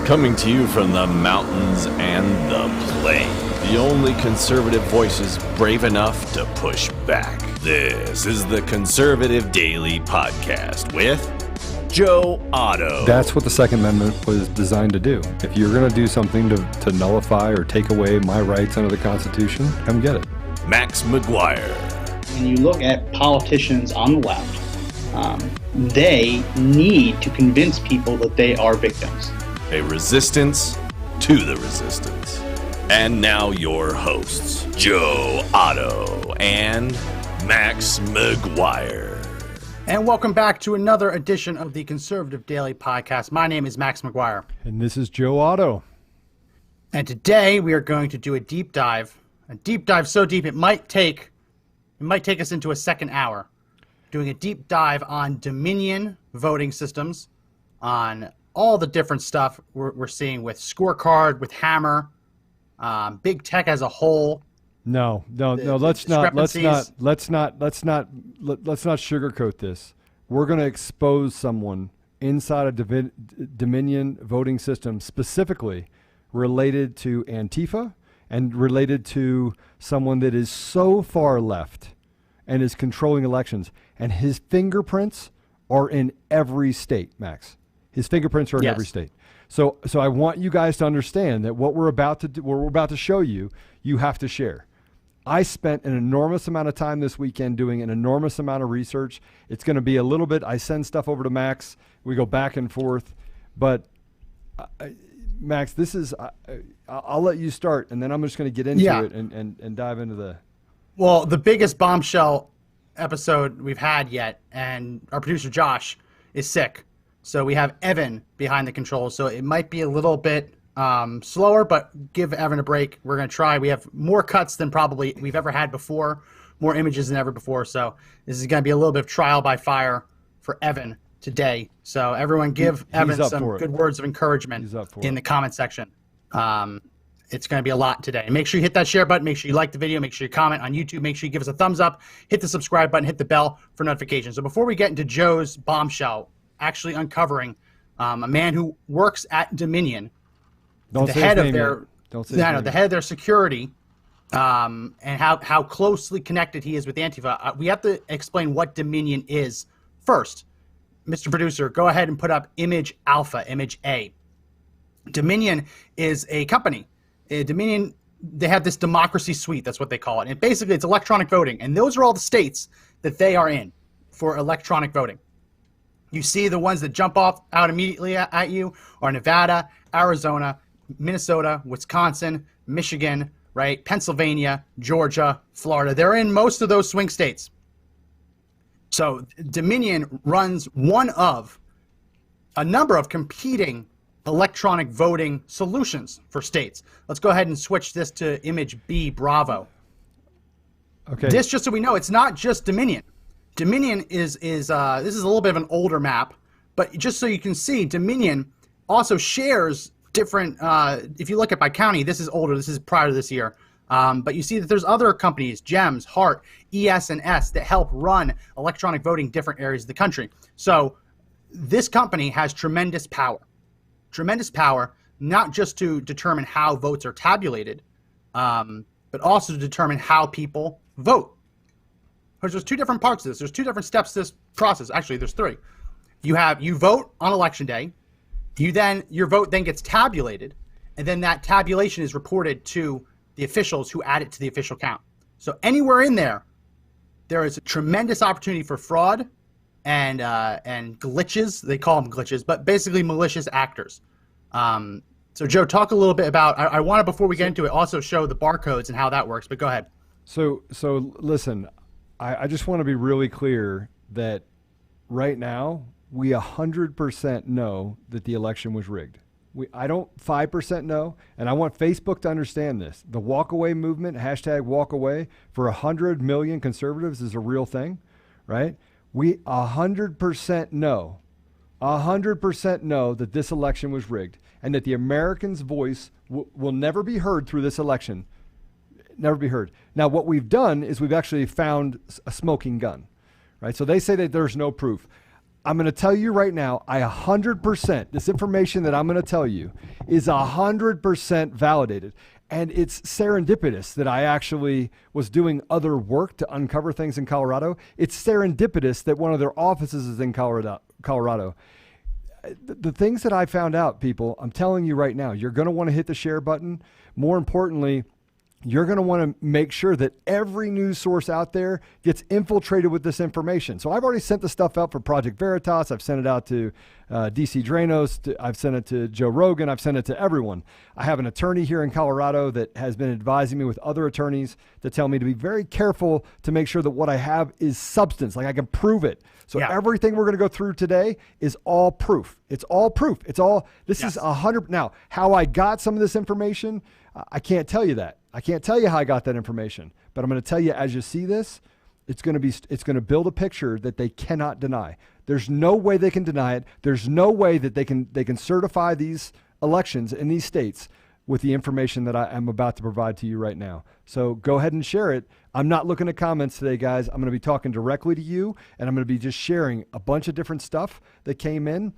Coming to you from the mountains and the plain. The only conservative voices brave enough to push back. This is the Conservative Daily Podcast with Joe Otto. That's what the Second Amendment was designed to do. If you're going to do something to nullify or take away my rights under the Constitution, come get it. Max McGuire. When you look at politicians on the left, they need to convince people that they are victims. A resistance to the resistance. And now your hosts, Joe Otto and Max McGuire. And welcome back to another edition of the Conservative Daily Podcast. My name is Max McGuire. And this is Joe Otto. And today we are going to do a deep dive so deep it might take us into a second hour. Doing a deep dive on Dominion voting systems, on all the different stuff we're seeing with Scorecard, with Hammer, big tech as a whole. No. Let's not sugarcoat this. We're going to expose someone inside a Dominion voting system specifically related to Antifa and related to someone that is so far left and is controlling elections. And his fingerprints are in every state, Max. His fingerprints are in every state. So I want you guys to understand that what we're about to do, what we're about to show you, you have to share. I spent an enormous amount of time this weekend doing an enormous amount of research. It's going to be a little bit, I send stuff over to Max. We go back and forth. But Max, this is, I'll let you start, and then I'm just going to get into it and dive into the. Well, the biggest bombshell episode we've had yet, and our producer Josh is sick. So we have Evan behind the controls. So it might be a little bit slower, but give Evan a break. We're going to try. We have more cuts than probably we've ever had before, more images than ever before. So this is going to be a little bit of trial by fire for Evan today. So everyone give Evan some good words of encouragement in the comment section. It's going to be a lot today. Make sure you hit that share button. Make sure you like the video. Make sure you comment on YouTube. Make sure you give us a thumbs up. Hit the subscribe button. Hit the bell for notifications. So before we get into Joe's bombshell, actually uncovering a man who works at Dominion, the head of their security, and how closely connected he is with Antifa. We have to explain what Dominion is first. Mr. Producer, go ahead and put up image alpha, image A. Dominion is a company. Dominion, they have this democracy suite. That's what they call it. And basically, it's electronic voting. And those are all the states that they are in for electronic voting. You see the ones that jump out immediately at you are Nevada, Arizona, Minnesota, Wisconsin, Michigan, right? Pennsylvania, Georgia, Florida. They're in most of those swing states. So Dominion runs one of a number of competing electronic voting solutions for states. Let's go ahead and switch this to image B, Bravo. Okay. This, just so we know, it's not just Dominion. Dominion is this is a little bit of an older map, but just so you can see, Dominion also shares different, if you look at by county, this is older, this is prior to this year, but you see that there's other companies, GEMS, HART, ES&S, that help run electronic voting in different areas of the country. So this company has tremendous power, not just to determine how votes are tabulated, but also to determine how people vote. Because there's two different parts to this. There's two different steps to this process. Actually, there's three. You vote on election day. Your vote then gets tabulated, and then that tabulation is reported to the officials who add it to the official count. So anywhere in there is a tremendous opportunity for fraud and glitches. They call them glitches, but basically malicious actors. So Joe, talk a little bit about. I want to, before we get into it, also show the barcodes and how that works. But go ahead. So listen. I just want to be really clear that right now we 100% know that the election was rigged. I don't 5% know, and I want Facebook to understand this. The walkaway movement, hashtag walkaway, for 100 million conservatives is a real thing, right? We 100% know that this election was rigged and that the Americans' voice will never be heard through this election. Never be heard. Now, what we've done is we've actually found a smoking gun, right? So they say that there's no proof. I'm going to tell you right now, 100%, this information that I'm going to tell you is 100% validated. And it's serendipitous that I actually was doing other work to uncover things in Colorado. It's serendipitous that one of their offices is in Colorado. The things that I found out, people, I'm telling you right now, you're going to want to hit the share button. More importantly, you're going to want to make sure that every news source out there gets infiltrated with this information. So I've already sent the stuff out for Project Veritas. I've sent it out to DC Dranos. I've sent it to Joe Rogan. I've sent it to everyone. I have an attorney here in Colorado that has been advising me with other attorneys to tell me to be very careful to make sure that what I have is substance, like I can prove it. So everything we're going to go through today is all proof. It's all proof. It's all, this is 100. Now, how I got some of this information, I can't tell you that. I can't tell you how I got that information, but I'm going to tell you as you see this, it's going to build a picture that they cannot deny. There's no way they can deny it. There's no way that they can certify these elections in these states with the information that I am about to provide to you right now. So go ahead and share it. I'm not looking at comments today, guys. I'm going to be talking directly to you, and I'm going to be just sharing a bunch of different stuff that came in.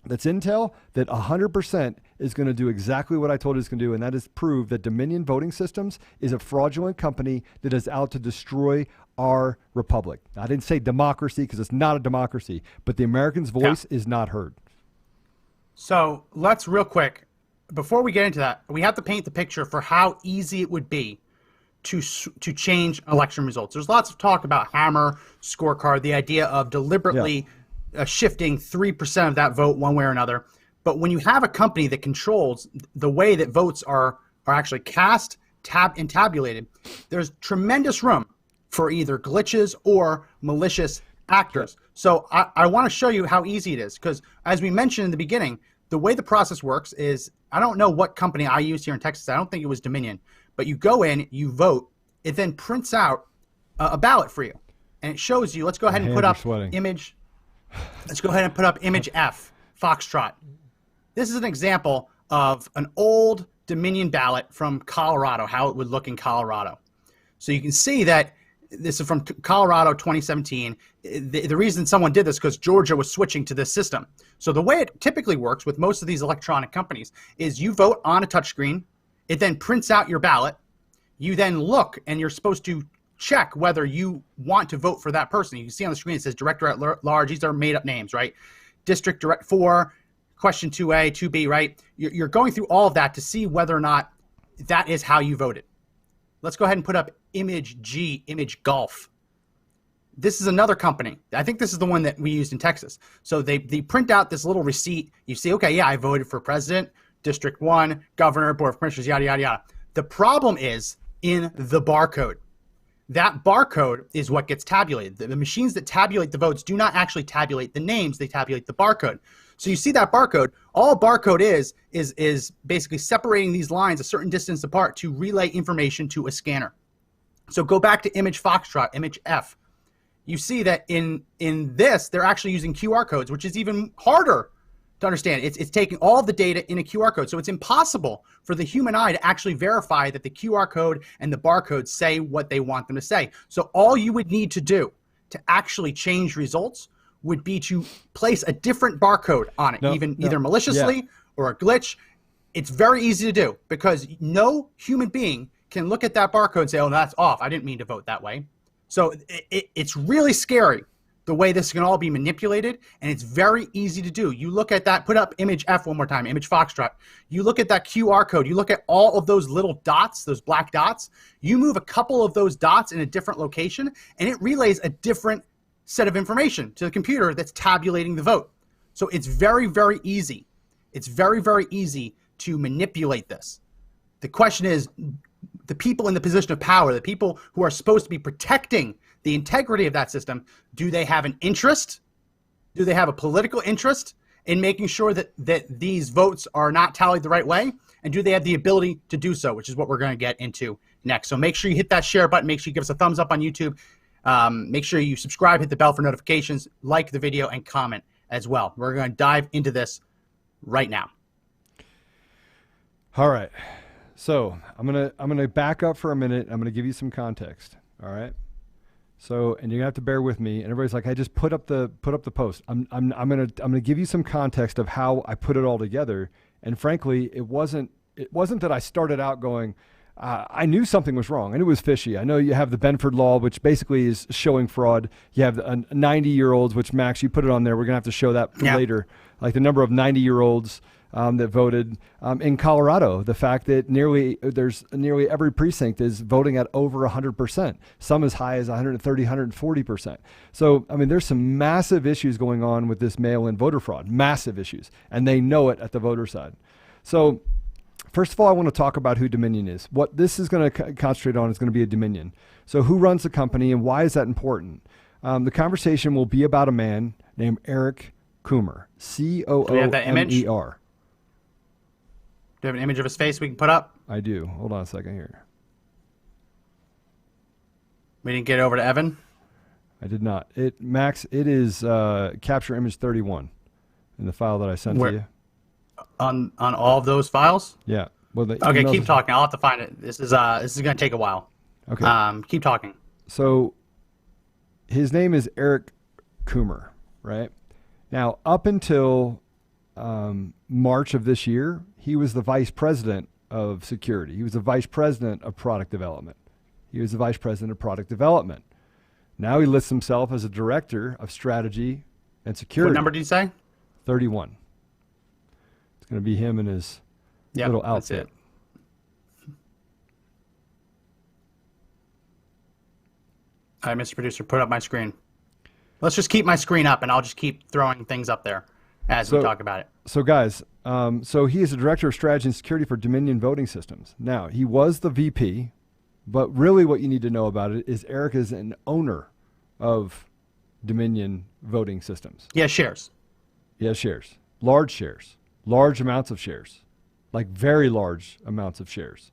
That's intel that 100% is going to do exactly what I told it it's going to do, and that is prove that Dominion Voting Systems is a fraudulent company that is out to destroy our republic. I didn't say democracy because it's not a democracy, but the American's voice is not heard. So let's real quick, before we get into that, we have to paint the picture for how easy it would be to change election results. There's lots of talk about hammer scorecard, the idea of deliberately shifting 3% of that vote one way or another. But when you have a company that controls the way that votes are actually cast, and tabulated, there's tremendous room for either glitches or malicious actors. So I want to show you how easy it is, because as we mentioned in the beginning, the way the process works is, I don't know what company I used here in Texas. I don't think it was Dominion, but you go in, you vote, it then prints out a ballot for you. And it shows you, let's go ahead and put up image. Let's go ahead and put up image F, Foxtrot. This is an example of an old Dominion ballot from Colorado, how it would look in Colorado. So you can see that this is from Colorado 2017. The reason someone did this is because Georgia was switching to this system. So the way it typically works with most of these electronic companies is you vote on a touchscreen. It then prints out your ballot. You then look, and you're supposed to check whether you want to vote for that person. You can see on the screen it says Director at Large. These are made up names, right? District Direct 4, question 2A, 2B, right? You're going through all of that to see whether or not that is how you voted. Let's go ahead and put up image G, image Golf. This is another company. I think this is the one that we used in Texas. So they print out this little receipt. You see, okay, yeah, I voted for president, District 1, governor, board of commissioners, yada, yada, yada. The problem is in the barcode. That barcode is what gets tabulated. The machines that tabulate the votes do not actually tabulate the names, they tabulate the barcode. So you see that barcode, all barcode is basically separating these lines a certain distance apart to relay information to a scanner. So go back to image Foxtrot, image F. You see that in this, they're actually using QR codes, which is even harder to understand. It's taking all of the data in a QR code. So it's impossible for the human eye to actually verify that the QR code and the barcode say what they want them to say. So all you would need to do to actually change results would be to place a different barcode on it, either maliciously or a glitch. It's very easy to do because no human being can look at that barcode and say, oh, that's off. I didn't mean to vote that way. So it's really scary the way this can all be manipulated, and it's very easy to do. You look at that, put up image F one more time, image Foxtrot. You look at that QR code, you look at all of those little dots, those black dots, you move a couple of those dots in a different location, and it relays a different set of information to the computer that's tabulating the vote. So it's very, very easy. It's very, very easy to manipulate this. The question is, the people in the position of power, the people who are supposed to be protecting the integrity of that system, do they have an interest? Do they have a political interest in making sure that these votes are not tallied the right way? And do they have the ability to do so, which is what we're going to get into next. So make sure you hit that share button. Make sure you give us a thumbs up on YouTube. Make sure you subscribe, hit the bell for notifications, like the video, and comment as well. We're going to dive into this right now. All right. So I'm gonna back up for a minute. I'm gonna give you some context. All right. So, and you're gonna have to bear with me. And everybody's like, "I just put up the post." I'm gonna give you some context of how I put it all together. And frankly, it wasn't that I started out going, I knew something was wrong. I knew it was fishy. I know you have the Benford Law, which basically is showing fraud. You have 90-year-olds, which Max, you put it on there. We're gonna have to show that later, like the number of 90-year-olds. That voted in Colorado. The fact that nearly every precinct is voting at over 100%, some as high as 130, 140%. So, I mean, there's some massive issues going on with this mail-in voter fraud, massive issues, and they know it at the voter side. So, first of all, I want to talk about who Dominion is. What this is going to concentrate on is going to be a Dominion. So, who runs the company and why is that important? The conversation will be about a man named Eric Coomer, Coomer. Do we have that image? Do you have an image of his face we can put up? I do. Hold on a second here. We didn't get over to Evan? I did not. Max, it is capture image 31 in the file that I sent to you. On all of those files? Yeah. Well, okay, keep talking. I'll have to find it. This is going to take a while. Okay. Keep talking. So his name is Eric Coomer, right? Now, up until March of this year, he was the vice president of security. He was the vice president of product development. Now he lists himself as a director of strategy and security. What number did you say? 31. It's going to be him and his little outfit. That's it. All right, Mr. Producer, put up my screen. Let's just keep my screen up, and I'll just keep throwing things up there as we talk about it. So guys, so he is the director of strategy and security for Dominion Voting Systems. Now, he was the VP, but really what you need to know about it is Eric is an owner of Dominion Voting Systems. He has shares. He has shares, large amounts of shares, like very large amounts of shares.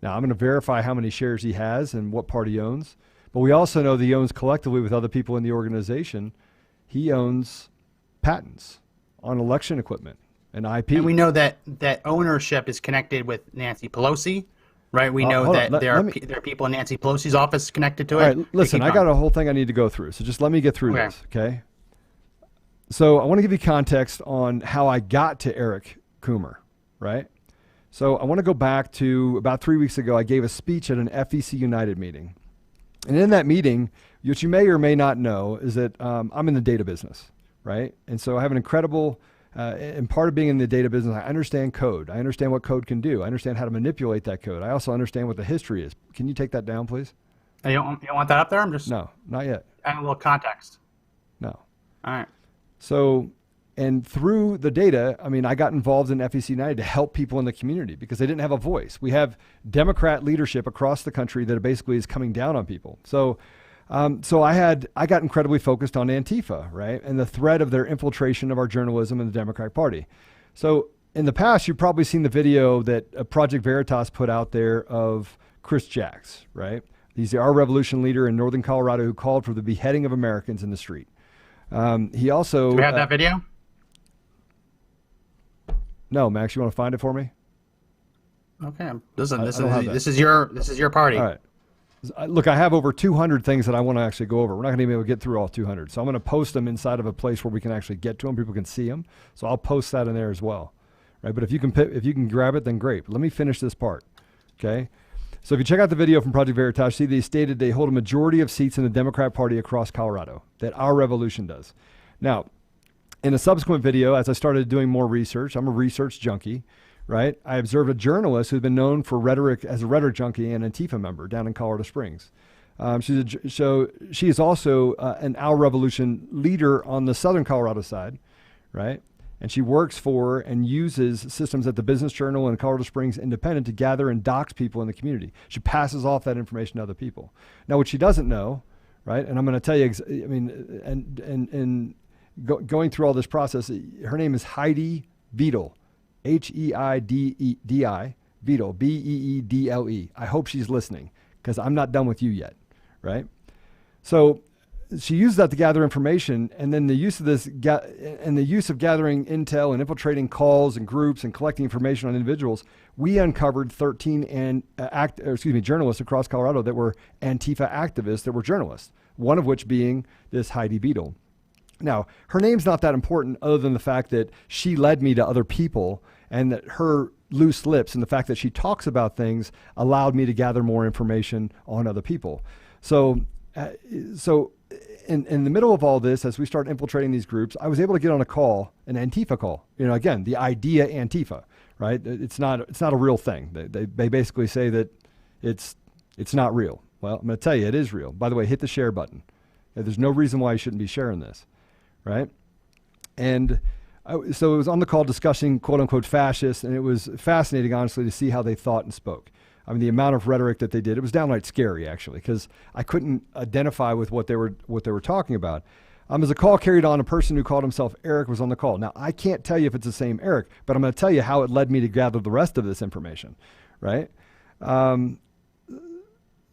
Now, I'm going to verify how many shares he has and what part he owns, but we also know that he owns collectively with other people in the organization. He owns patents on election equipment and IP. And we know that ownership is connected with Nancy Pelosi, right? We know that there are people in Nancy Pelosi's office connected to it. All right, listen, I got a whole thing I need to go through, so just let me get through this, okay? So I want to give you context on how I got to Eric Coomer, right? So I want to go back to about 3 weeks ago. I gave a speech at an FEC United meeting. And in that meeting, what you may or may not know is that I'm in the data business, right? And so I have an incredible, and part of being in the data business, I understand code. I understand what code can do. I understand how to manipulate that code. I also understand what the history is. Can you take that down, please? You don't want that up there? I'm just... No, not yet. Add a little context. No. All right. So, and through the data, I mean, I got involved in FEC United to help people in the community because they didn't have a voice. We have Democrat leadership across the country that basically is coming down on people. So I got incredibly focused on Antifa, right? And the threat of their infiltration of our journalism in the Democratic Party. So in the past, you've probably seen the video that Project Veritas put out there of Chris Jacks, right? He's the Our Revolution leader in Northern Colorado who called for the beheading of Americans in the street. He also... Do we have that video? No, Max, you want to find it for me? Okay. This is your party. All right. Look, I have over 200 things that I want to actually go over. We're not going to be able to get through all 200. So I'm going to post them inside of a place where we can actually get to them. People can see them. So I'll post that in there as well. Right? But if you can grab it, then great. But let me finish this part. Okay? So if you check out the video from Project Veritas, see they stated they hold a majority of seats in the Democrat Party across Colorado, that Our Revolution does. Now, in a subsequent video, as I started doing more research, I'm a research junkie, right? I observed a journalist who's been known for rhetoric as a rhetoric junkie and Antifa member down in Colorado Springs. She is also an Our Revolution leader on the Southern Colorado side, right? And she works for and uses systems at the Business Journal and Colorado Springs Independent to gather and dox people in the community. She passes off that information to other people. Now, what she doesn't know, right? And I'm going to tell you, going through all this process, her name is Heidi Beedle, Heidi Beedle, Beedle. I hope she's listening because I'm not done with you yet, right? So she used that to gather information, and then the use of this and the use of gathering intel and infiltrating calls and groups and collecting information on individuals, we uncovered 13 journalists across Colorado that were Antifa activists that were journalists. One of which being this Heidi Beadle. Now, her name's not that important other than the fact that she led me to other people, and that her loose lips and the fact that she talks about things allowed me to gather more information on other people. So in the middle of all this, as we start infiltrating these groups, I was able to get on a call, an Antifa call. Again, the idea Antifa, right? It's not a real thing. They basically say that it's not real. Well, I'm going to tell you, it is real. By the way, hit the share button. There's no reason why you shouldn't be sharing this, right? And so it was on the call discussing quote unquote fascists, and it was fascinating, honestly, to see how they thought and spoke. I mean, the amount of rhetoric that they did, it was downright scary, actually, because I couldn't identify with what they were talking about. As the call carried on, a person who called himself Eric was on the call. Now, I can't tell you if it's the same Eric, but I'm going to tell you how it led me to gather the rest of this information, right?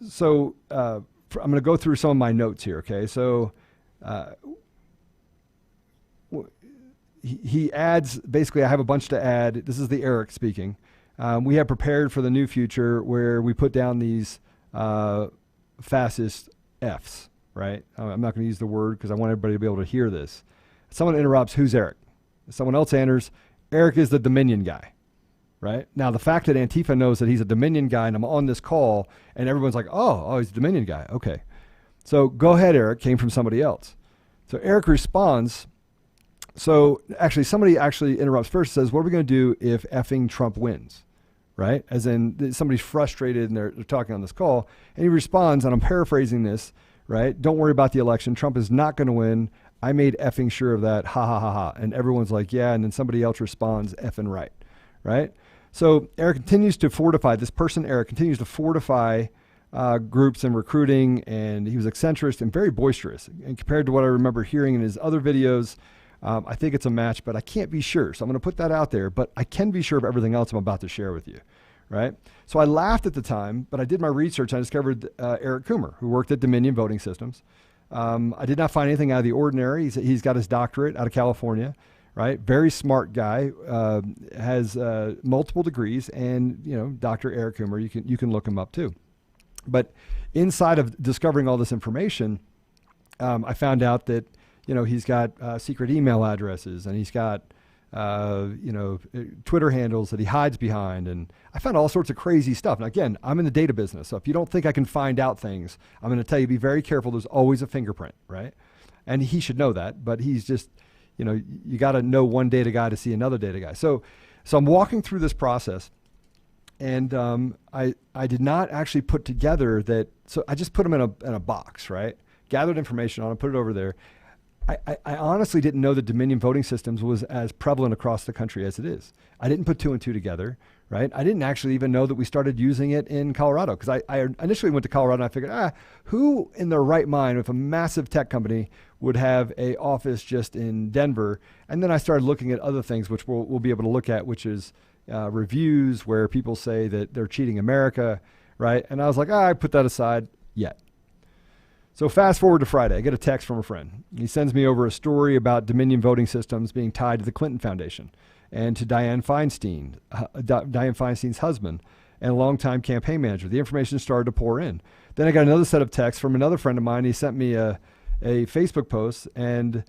So I'm going to go through some of my notes here, okay? So he adds, basically, I have a bunch to add. This is the Eric speaking. We have prepared for the new future where we put down these fascist Fs, right? I'm not going to use the word because I want everybody to be able to hear this. Someone interrupts, who's Eric? Someone else answers, Eric is the Dominion guy. Right? Now, the fact that Antifa knows that he's a Dominion guy and I'm on this call and everyone's like, oh, he's a Dominion guy. Okay. So go ahead, Eric, came from somebody else. So Eric responds. So actually, somebody actually interrupts first, says, what are we going to do if effing Trump wins? Right? As in somebody's frustrated and they're talking on this call. And he responds, and I'm paraphrasing this, right? Don't worry about the election. Trump is not going to win. I made effing sure of that. Ha, ha, ha, ha. And everyone's like, yeah. And then somebody else responds, effing right. Right? So Eric continues to fortify, Eric continues to fortify groups and recruiting, and he was eccentric and very boisterous. And compared to what I remember hearing in his other videos, I think it's a match, but I can't be sure. So I'm going to put that out there, but I can be sure of everything else I'm about to share with you, right? So I laughed at the time, but I did my research and I discovered Eric Coomer, who worked at Dominion Voting Systems. I did not find anything out of the ordinary. He's got his doctorate out of California. Right, very smart guy, has multiple degrees, and Dr. Eric Coomer. You can look him up too. But inside of discovering all this information, I found out that he's got secret email addresses, and he's got Twitter handles that he hides behind, and I found all sorts of crazy stuff. And again, I'm in the data business, so if you don't think I can find out things, I'm going to tell you, be very careful. There's always a fingerprint, right? And he should know that, but he's just. You got to know one data guy to see another data guy. So I'm walking through this process, and I did not actually put together that. So I just put them in a box, right? Gathered information on it, put it over there. I honestly didn't know that Dominion Voting Systems was as prevalent across the country as it is. I didn't put two and two together, right? I didn't actually even know that we started using it in Colorado, because I initially went to Colorado and I figured, who in their right mind, if a massive tech company would have a office just in Denver? And then I started looking at other things, which we'll be able to look at, which is reviews where people say that they're cheating America, right? And I was like, I put that aside yet. So fast forward to Friday, I get a text from a friend. He sends me over a story about Dominion Voting Systems being tied to the Clinton Foundation and to Dianne Feinstein, Dianne Feinstein's husband and a longtime campaign manager. The information started to pour in. Then I got another set of texts from another friend of mine. He sent me a Facebook post and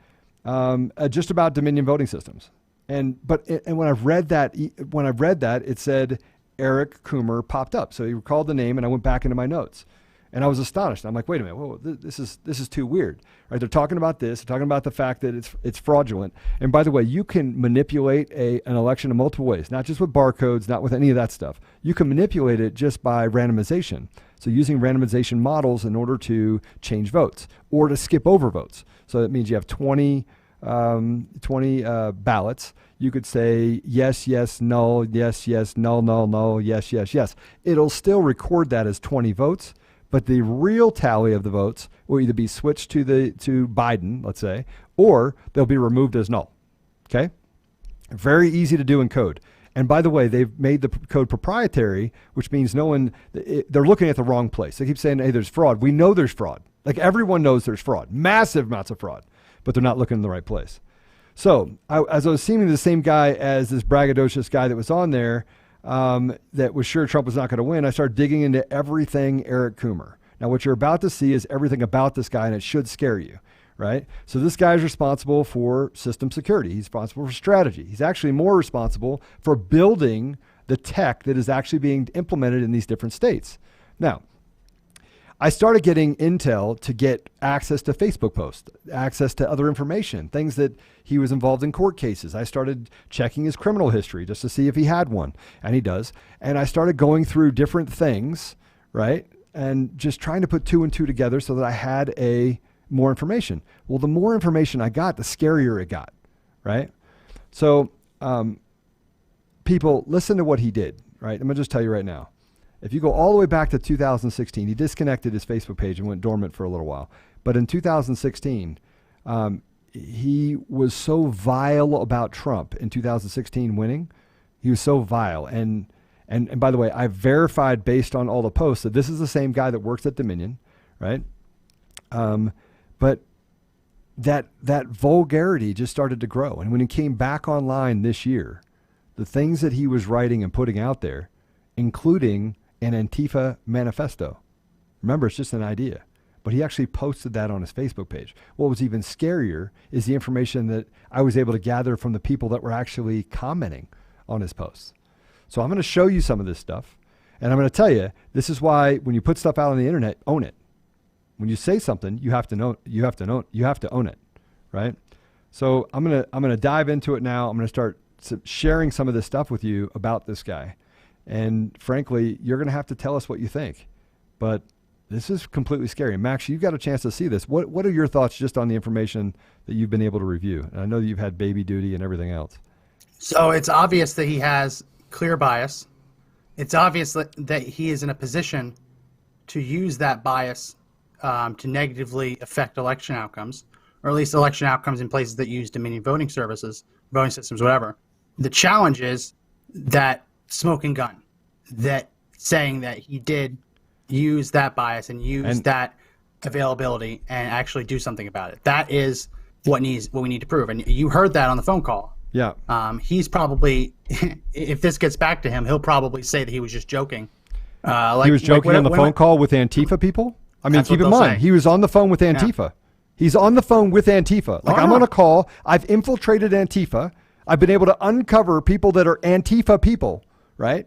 just about Dominion Voting Systems. And when I read that, it said Eric Coomer popped up. So he recalled the name, and I went back into my notes. And I was astonished. I'm like, wait a minute, whoa, this is too weird, right? They're talking about this. They're talking about the fact that it's fraudulent. And by the way, you can manipulate an election in multiple ways, not just with barcodes, not with any of that stuff. You can manipulate it just by randomization. So using randomization models in order to change votes or to skip over votes. So that means you have 20 ballots. You could say yes, yes, null, yes, yes, null, null, null, yes, yes, yes. It'll still record that as 20 votes. But the real tally of the votes will either be switched to Biden, let's say, or they'll be removed as null. Okay? Very easy to do in code. And by the way, they've made the code proprietary, which means they're looking at the wrong place. They keep saying, hey, there's fraud. We know there's fraud. Like everyone knows there's fraud, massive amounts of fraud, but they're not looking in the right place. So as I was seeing the same guy as this braggadocious guy that was on there, that was sure Trump was not going to win, I started digging into everything Eric Coomer. Now, what you're about to see is everything about this guy, and it should scare you, right? So this guy is responsible for system security. He's responsible for strategy. He's actually more responsible for building the tech that is actually being implemented in these different states. Now, I started getting intel to get access to Facebook posts, access to other information, things that he was involved in court cases. I started checking his criminal history just to see if he had one, and he does. And I started going through different things, right? And just trying to put two and two together so that I had more information. Well, the more information I got, the scarier it got, right? So people, listen to what he did, right? I'm gonna just tell you right now. If you go all the way back to 2016, he disconnected his Facebook page and went dormant for a little while. But in 2016, he was so vile about Trump in 2016 winning. He was so vile. And by the way, I verified based on all the posts that this is the same guy that works at Dominion, right? But that vulgarity just started to grow. And when he came back online this year, the things that he was writing and putting out there, including an Antifa manifesto. Remember, it's just an idea. But he actually posted that on his Facebook page. What was even scarier is the information that I was able to gather from the people that were actually commenting on his posts. So I'm going to show you some of this stuff. And I'm going to tell you, this is why when you put stuff out on the internet, own it. When you say something, you have to own it, right? So I'm going to dive into it now. I'm going to start sharing some of this stuff with you about this guy. And frankly, you're going to have to tell us what you think. But this is completely scary. Max, you got a chance to see this. What are your thoughts just on the information that you've been able to review? And I know that you've had baby duty and everything else. So it's obvious that he has clear bias. It's obvious that he is in a position to use that bias to negatively affect election outcomes, or at least election outcomes in places that use Dominion voting services, voting systems, whatever. The challenge is that smoking gun, that saying that he did use that bias and use that availability and actually do something about it. That is what we need to prove. And you heard that on the phone call. Yeah. He's probably, if this gets back to him, he'll probably say that he was just joking. He was joking on the phone call with Antifa people? I mean, keep in mind, he was on the phone with Antifa. Yeah. He's on the phone with Antifa. Like, I'm on a call. I've infiltrated Antifa. I've been able to uncover people that are Antifa people, right?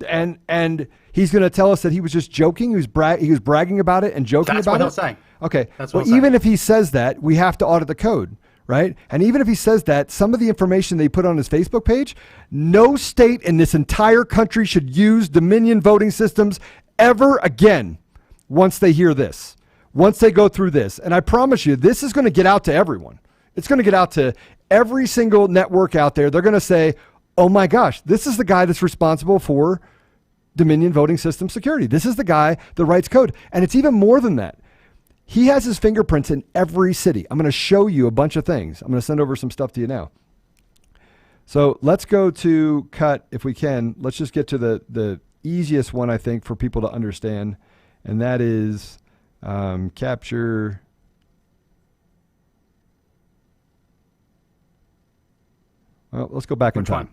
And he's going to tell us that he was just joking. He was bragging about it and joking about it. That's what he'll say. Okay. Well, even if he says that, we have to audit the code, right? And even if he says that, some of the information they put on his Facebook page, no state in this entire country should use Dominion voting systems ever again once they hear this, once they go through this. And I promise you, this is going to get out to everyone. It's going to get out to every single network out there. They're going to say, oh my gosh, this is the guy that's responsible for Dominion voting system security. This is the guy that writes code. And it's even more than that. He has his fingerprints in every city. I'm going to show you a bunch of things. I'm going to send over some stuff to you now. So let's go to cut, if we can. Let's just get to the easiest one, I think, for people to understand. And that is capture. Well, let's go back in time.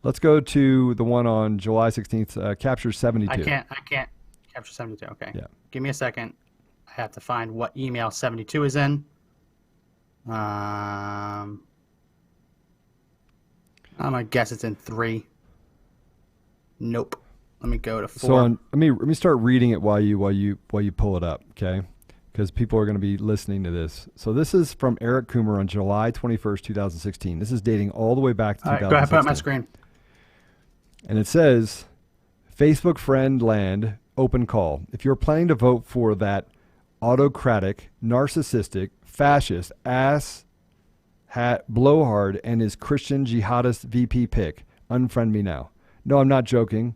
Let's go to the one on July 16th, capture 72. I can't capture 72. Okay. Yeah. Give me a second. I have to find what email 72 is in. I'm gonna guess it's in 3. Nope. Let me go to 4. So let me start reading it while you pull it up, okay? Because people are going to be listening to this. So this is from Eric Coomer on July 21st, 2016. This is dating all the way back to 2016. All right, go ahead, put up my screen. And it says, Facebook friend land, open call. If you're planning to vote for that autocratic, narcissistic, fascist, ass hat, blowhard, and his Christian jihadist VP pick, unfriend me now. No, I'm not joking.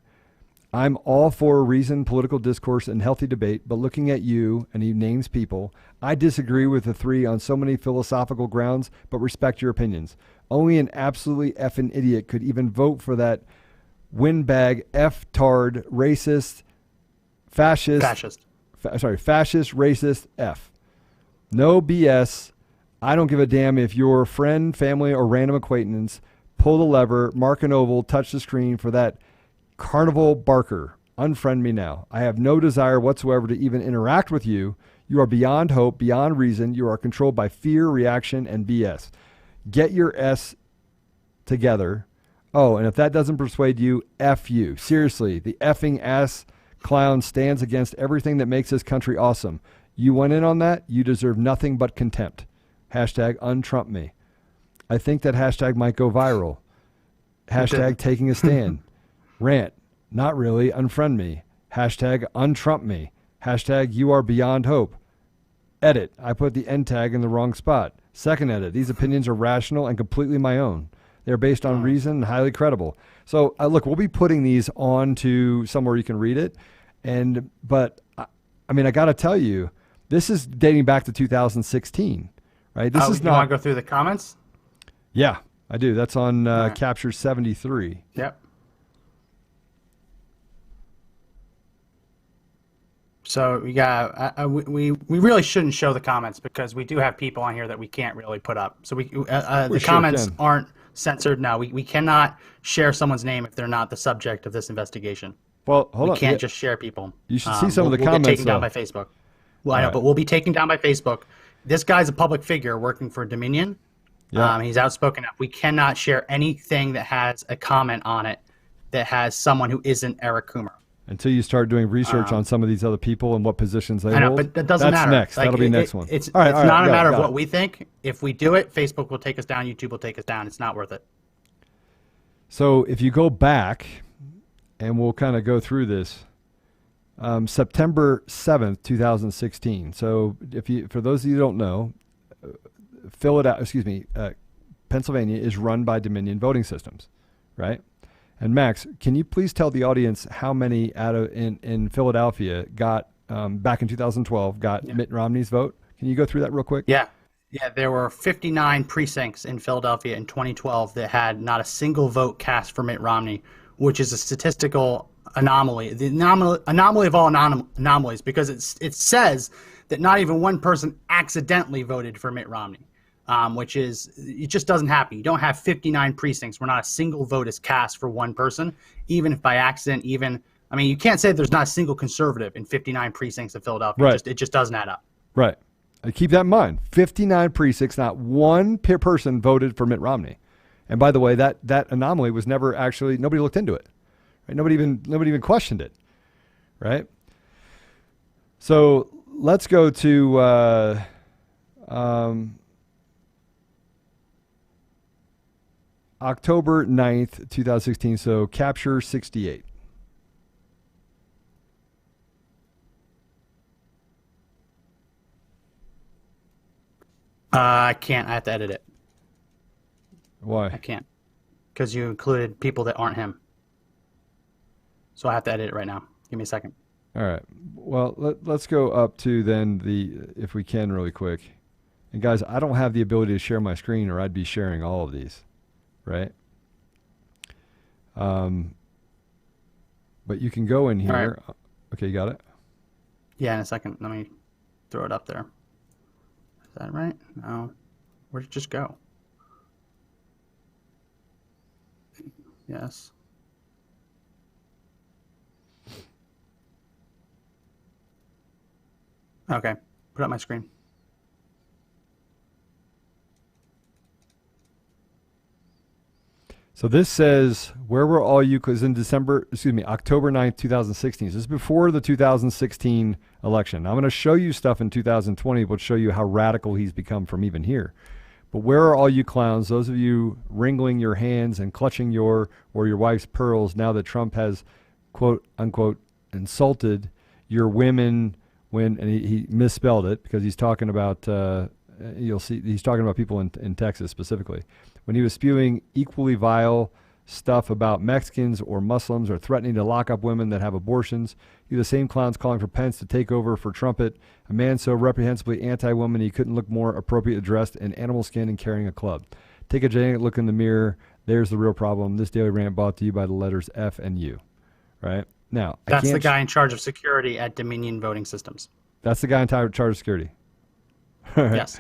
I'm all for reason, political discourse, and healthy debate, but looking at you, and he names people, I disagree with the 3 on so many philosophical grounds, but respect your opinions. Only an absolutely effing idiot could even vote for that windbag, F-tard, racist, fascist, racist, F. No BS. I don't give a damn if your friend, family, or random acquaintance pull the lever, mark an oval, touch the screen for that carnival barker. Unfriend me now. I have no desire whatsoever to even interact with you. You are beyond hope, beyond reason. You are controlled by fear, reaction, and BS. Get your S together. Oh, and if that doesn't persuade you, F you. Seriously, the effing ass clown stands against everything that makes this country awesome. You went in on that, you deserve nothing but contempt. Hashtag untrump me. I think that hashtag might go viral. Hashtag taking a stand. Rant. Not really. Unfriend me. Hashtag untrump me. Hashtag you are beyond hope. Edit. I put the end tag in the wrong spot. Second edit. These opinions are rational and completely my own. They're based on reason and highly credible. So look, we'll be putting these on to somewhere you can read it. But I mean, I got to tell you, this is dating back to 2016, right? This is you not. want to go through the comments? Yeah, I do. That's on Capture 73. Yep. So we got we really shouldn't show the comments because we do have people on here that we can't really put up. So the comments aren't censored. No, we cannot share someone's name if they're not the subject of this investigation. Well, hold on. We can't just share people. You should see some of the comments. We'll get taken down by Facebook. Well, I know, but we'll be taken down by Facebook. This guy's a public figure working for Dominion. Yeah. He's outspoken enough. We cannot share anything that has a comment on it that has someone who isn't Eric Coomer. Until you start doing research on some of these other people and what positions they hold. I know, but that doesn't matter. That's next. That'll be next one. It's all right, not a matter of what we think. If we do it, Facebook will take us down. YouTube will take us down. It's not worth it. So if you go back, and we'll kind of go through this, September 7th, 2016. So for those of you who don't know, Pennsylvania is run by Dominion Voting Systems, right? And Max, can you please tell the audience how many in Philadelphia got back in 2012 got Mitt Romney's vote? Can you go through that real quick? Yeah, there were 59 precincts in Philadelphia in 2012 that had not a single vote cast for Mitt Romney, which is a statistical anomaly. The anomaly of all anomalies, because it says that not even one person accidentally voted for Mitt Romney. It just doesn't happen. You don't have 59 precincts where not a single vote is cast for one person, even if by accident, you can't say there's not a single conservative in 59 precincts of Philadelphia. Right. It just doesn't add up. Right. Keep that in mind. 59 precincts, not one person voted for Mitt Romney. And by the way, that anomaly was never actually, nobody looked into it. Right? Nobody even questioned it. Right. So let's go to, October 9th, 2016, so Capture 68. I can't. I have to edit it. Why? I can't. Because you included people that aren't him. So I have to edit it right now. Give me a second. All right. Well, let's go up to then if we can really quick. And guys, I don't have the ability to share my screen or I'd be sharing all of these. Right. But you can go in here. Right. Okay, you got it? Yeah, in a second. Let me throw it up there. Is that right? No. Where'd it just go? Yes. Okay. Put up my screen. So this says, where were all you, because in October 9th, 2016. This is before the 2016 election. Now I'm going to show you stuff in 2020, which will show you how radical he's become from even here. But where are all you clowns, those of you wringing your hands and clutching your or your wife's pearls now that Trump has, quote, unquote, insulted your women and he misspelled it because he's talking about, you'll see, he's talking about people in Texas specifically. When he was spewing equally vile stuff about Mexicans or Muslims or threatening to lock up women that have abortions, you're the same clowns calling for Pence to take over for Trumpet, a man so reprehensibly anti-woman he couldn't look more appropriately dressed in animal skin and carrying a club. Take a giant look in the mirror. There's the real problem. This daily rant brought to you by the letters F and U. Right? Now, that's the guy in charge of security at Dominion Voting Systems. That's the guy in charge of security. Yes.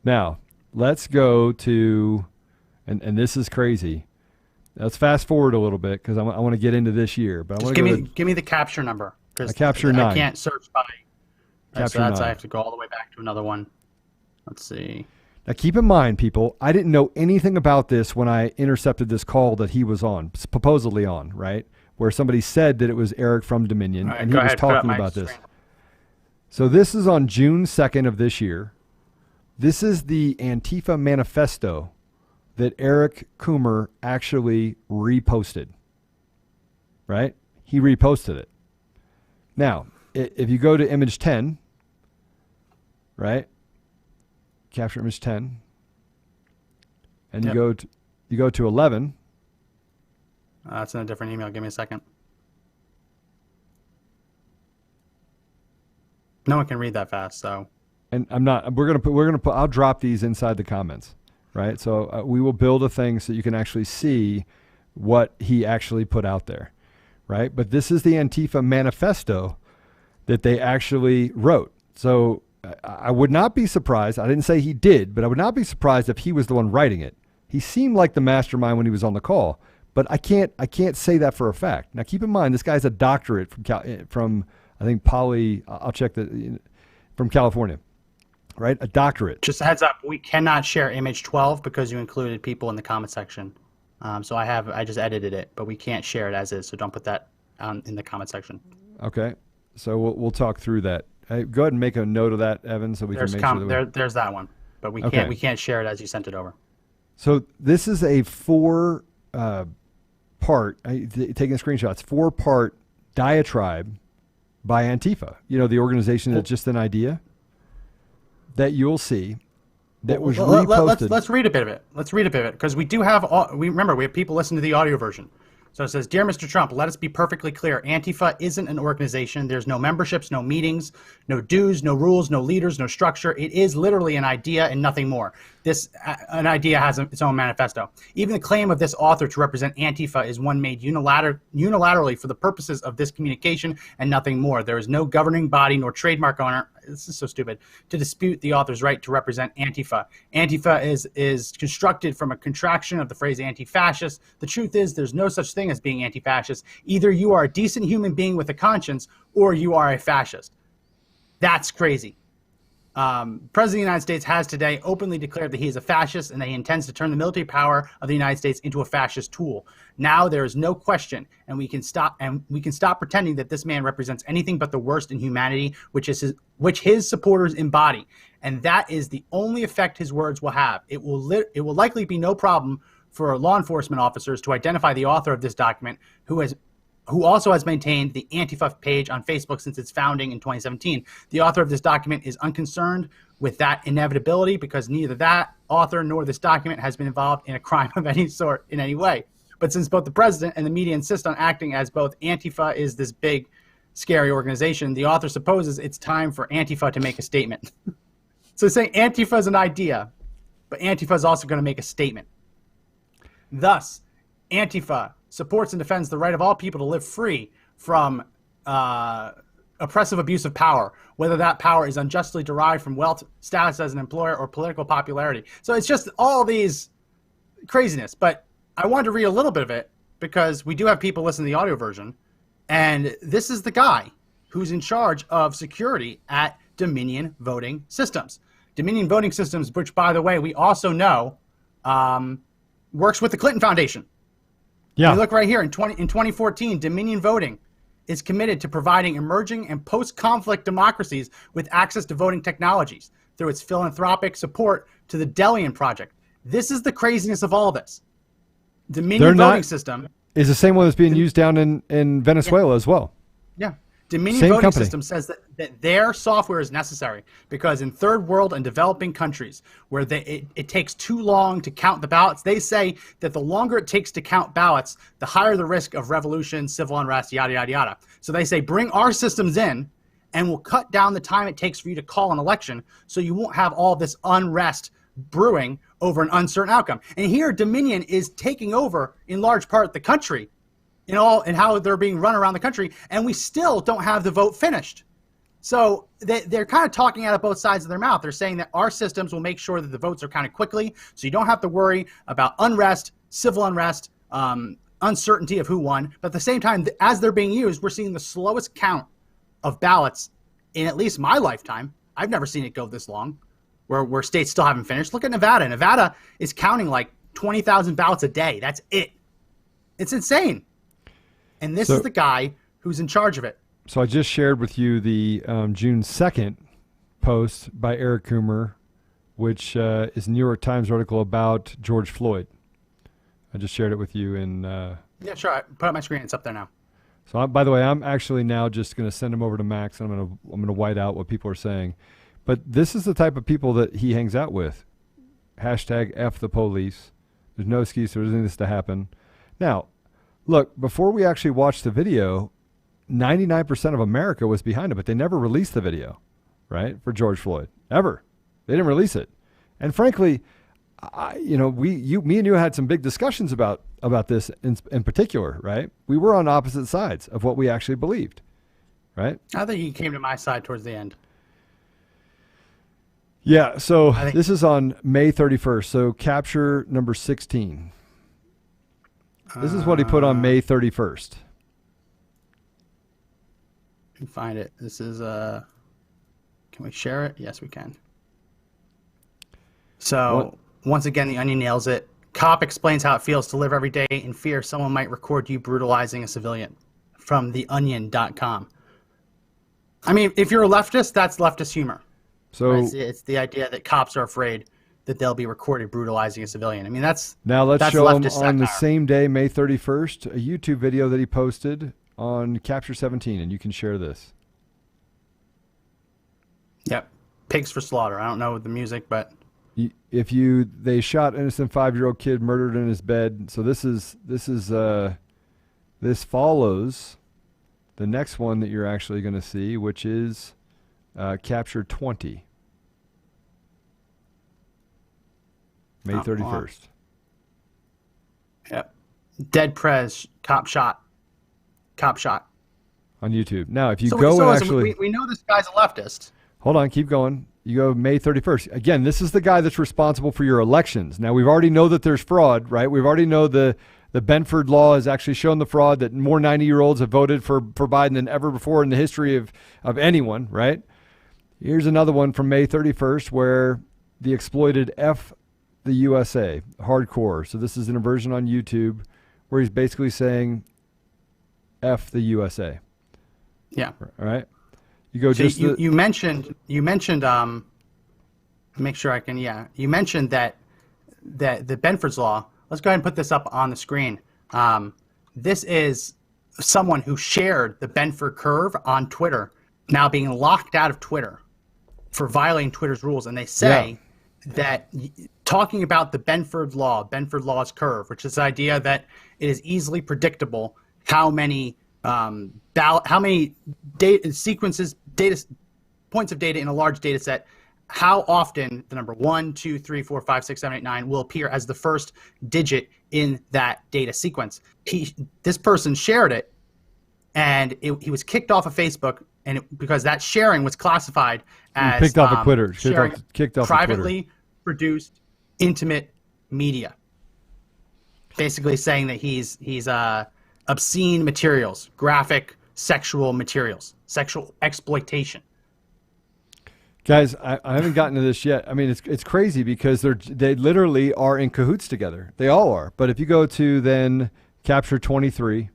Now, let's go to, and this is crazy. Let's fast forward a little bit because I want to get into this year. But I want to give me the capture number. Capture 9. I can't search by. Capture so that's 9. I have to go all the way back to another one. Let's see. Now, keep in mind, people, I didn't know anything about this when I intercepted this call that he was on, supposedly on, right? Where somebody said that it was Eric from Dominion, Right, and he was talking about this. So this is on June 2nd of this year. This is the Antifa manifesto that Eric Coomer actually reposted, right? He reposted it. Now, if you go to image 10, right? Capture image 10, and you go to 11. That's in a different email. Give me a second. No one can read that fast, so. And I'm not. We're gonna put. I'll drop these inside the comments, right? So we will build a thing so you can actually see what he actually put out there, right? But this is the Antifa manifesto that they actually wrote. So I would not be surprised. I didn't say he did, but I would not be surprised if he was the one writing it. He seemed like the mastermind when he was on the call, but I can't say that for a fact. Now keep in mind, this guy's a doctorate from I think I'll check from California. Right? A doctorate. Just a heads up, we cannot share image 12 because you included people in the comment section. So I just edited it, but we can't share it as is. So don't put that in the comment section. Okay. So we'll talk through that. Hey, go ahead and make a note of that, Evan, so we can make sure that there's that one, but we can't share it as you sent it over. So this is a 4 part taking screenshots, 4-part diatribe by Antifa. You know, the organization that's just an idea. That you'll see that was reposted. Let's read a bit of it. Let's read a bit of it because we do have we have people listen to the audio version. So it says, "Dear Mr. Trump, let us be perfectly clear. Antifa isn't an organization. There's no memberships, no meetings, no dues, no rules, no leaders, no structure. It is literally an idea and nothing more. An idea has its own manifesto. Even the claim of this author to represent Antifa is one made unilaterally for the purposes of this communication and nothing more. There is no governing body nor trademark owner." This is so stupid, to dispute the author's right to represent Antifa. Antifa is constructed from a contraction of the phrase anti-fascist. The truth is there's no such thing as being anti-fascist. Either you are a decent human being with a conscience or you are a fascist. That's crazy. President of the United States has today openly declared that he is a fascist and that he intends to turn the military power of the United States into a fascist tool. Now there is no question, and we can stop pretending that this man represents anything but the worst in humanity, which his supporters embody. And that is the only effect his words will have. It will likely be no problem for law enforcement officers to identify the author of this document, who also has maintained the Antifa page on Facebook since its founding in 2017. The author of this document is unconcerned with that inevitability because neither that author nor this document has been involved in a crime of any sort in any way. But since both the president and the media insist on acting as both Antifa is this big, scary organization, the author supposes it's time for Antifa to make a statement. So saying Antifa is an idea, but Antifa is also going to make a statement. Thus, Antifa supports and defends the right of all people to live free from oppressive abuse of power, whether that power is unjustly derived from wealth, status as an employer, or political popularity. So it's just all these craziness. But I wanted to read a little bit of it because we do have people listen to the audio version. And this is the guy who's in charge of security at Dominion Voting Systems. Dominion Voting Systems, which, by the way, we also know works with the Clinton Foundation. Yeah. You look right here in 2014, Dominion Voting is committed to providing emerging and post-conflict democracies with access to voting technologies through its philanthropic support to the Delian Project. This is the craziness of all this. Dominion Voting System is the same one that's being used down in Venezuela as well. Yeah. Dominion Same Voting company. System says that their software is necessary because in third world and developing countries where it takes too long to count the ballots, they say that the longer it takes to count ballots, the higher the risk of revolution, civil unrest, yada, yada, yada. So they say bring our systems in and we'll cut down the time it takes for you to call an election so you won't have all this unrest brewing over an uncertain outcome. And here Dominion is taking over in large part the country and how they're being run around the country, and we still don't have the vote finished. So they're kind of talking out of both sides of their mouth. They're saying that our systems will make sure that the votes are counted quickly, so you don't have to worry about unrest, civil unrest, uncertainty of who won. But at the same time, as they're being used, we're seeing the slowest count of ballots in at least my lifetime. I've never seen it go this long, where states still haven't finished. Look at Nevada. Nevada is counting like 20,000 ballots a day. That's it. It's insane. And this is the guy who's in charge of it. So I just shared with you the June 2nd post by Eric Coomer, which is a New York Times article about George Floyd. I just shared it with you in... Yeah, sure. I put up my screen. It's up there now. So, by the way, I'm actually now just going to send him over to Max, and I'm going to white out what people are saying. But this is the type of people that he hangs out with. Hashtag F the police. There's no excuse for this to happen. Now, look, before we actually watched the video, 99% of America was behind it, but they never released the video, right, for George Floyd. Ever. They didn't release it. And frankly, me and you had some big discussions about this in particular, right? We were on opposite sides of what we actually believed, right? I think you came to my side towards the end. Yeah, so this is on May 31st, so capture number 16. This is what he put on May 31st. Can find it. This is can we share it? Yes, we can. So once again, the Onion nails it. Cop explains how it feels to live every day in fear someone might record you brutalizing a civilian. From theonion.com. I mean, if you're a leftist, that's leftist humor. So right? It's the idea that cops are afraid that they'll be recorded brutalizing a civilian. I mean, that's now let's that's show him leftist on the satire. same day, May 31st, a YouTube video that he posted on Capture 17, and you can share this. Yep, pigs for slaughter. I don't know the music, but They shot innocent 5-year-old kid murdered in his bed. So this follows the next one that you're actually going to see, which is Capture 20, May 31st. Yep, dead prez, cop shot on YouTube. Now, if you we know this guy's a leftist. Hold on, keep going. You go May 31st. Again, this is the guy that's responsible for your elections. Now, we've already know that there's fraud, right? We've already know the Benford law has actually shown the fraud, that more 90-year-olds have voted for Biden than ever before in the history of anyone, right? Here's another one from May 31st where the exploited F the USA, hardcore. So this is an version on YouTube where he's basically saying F the USA. Yeah. All right. You go so just you mentioned make sure I can you mentioned that the Benford's law. Let's go ahead and put this up on the screen. This is someone who shared the Benford curve on Twitter, now being locked out of Twitter for violating Twitter's rules, and they say that talking about the Benford law's curve, which is the idea that it is easily predictable how many data sequences, points of data in a large data set, how often the number 1, 2, 3, 4, 5, 6, 7, 8, 9 will appear as the first digit in that data sequence. This person shared it, and he was kicked off of Facebook, because that sharing was classified as kicked off of Twitter, sharing kicked off privately produced intimate media. Basically saying that he's obscene materials, graphic, sexual materials, sexual exploitation. Guys, I haven't gotten to this yet. I mean, it's crazy because they literally are in cahoots together. They all are. But if you go to then Capture 23,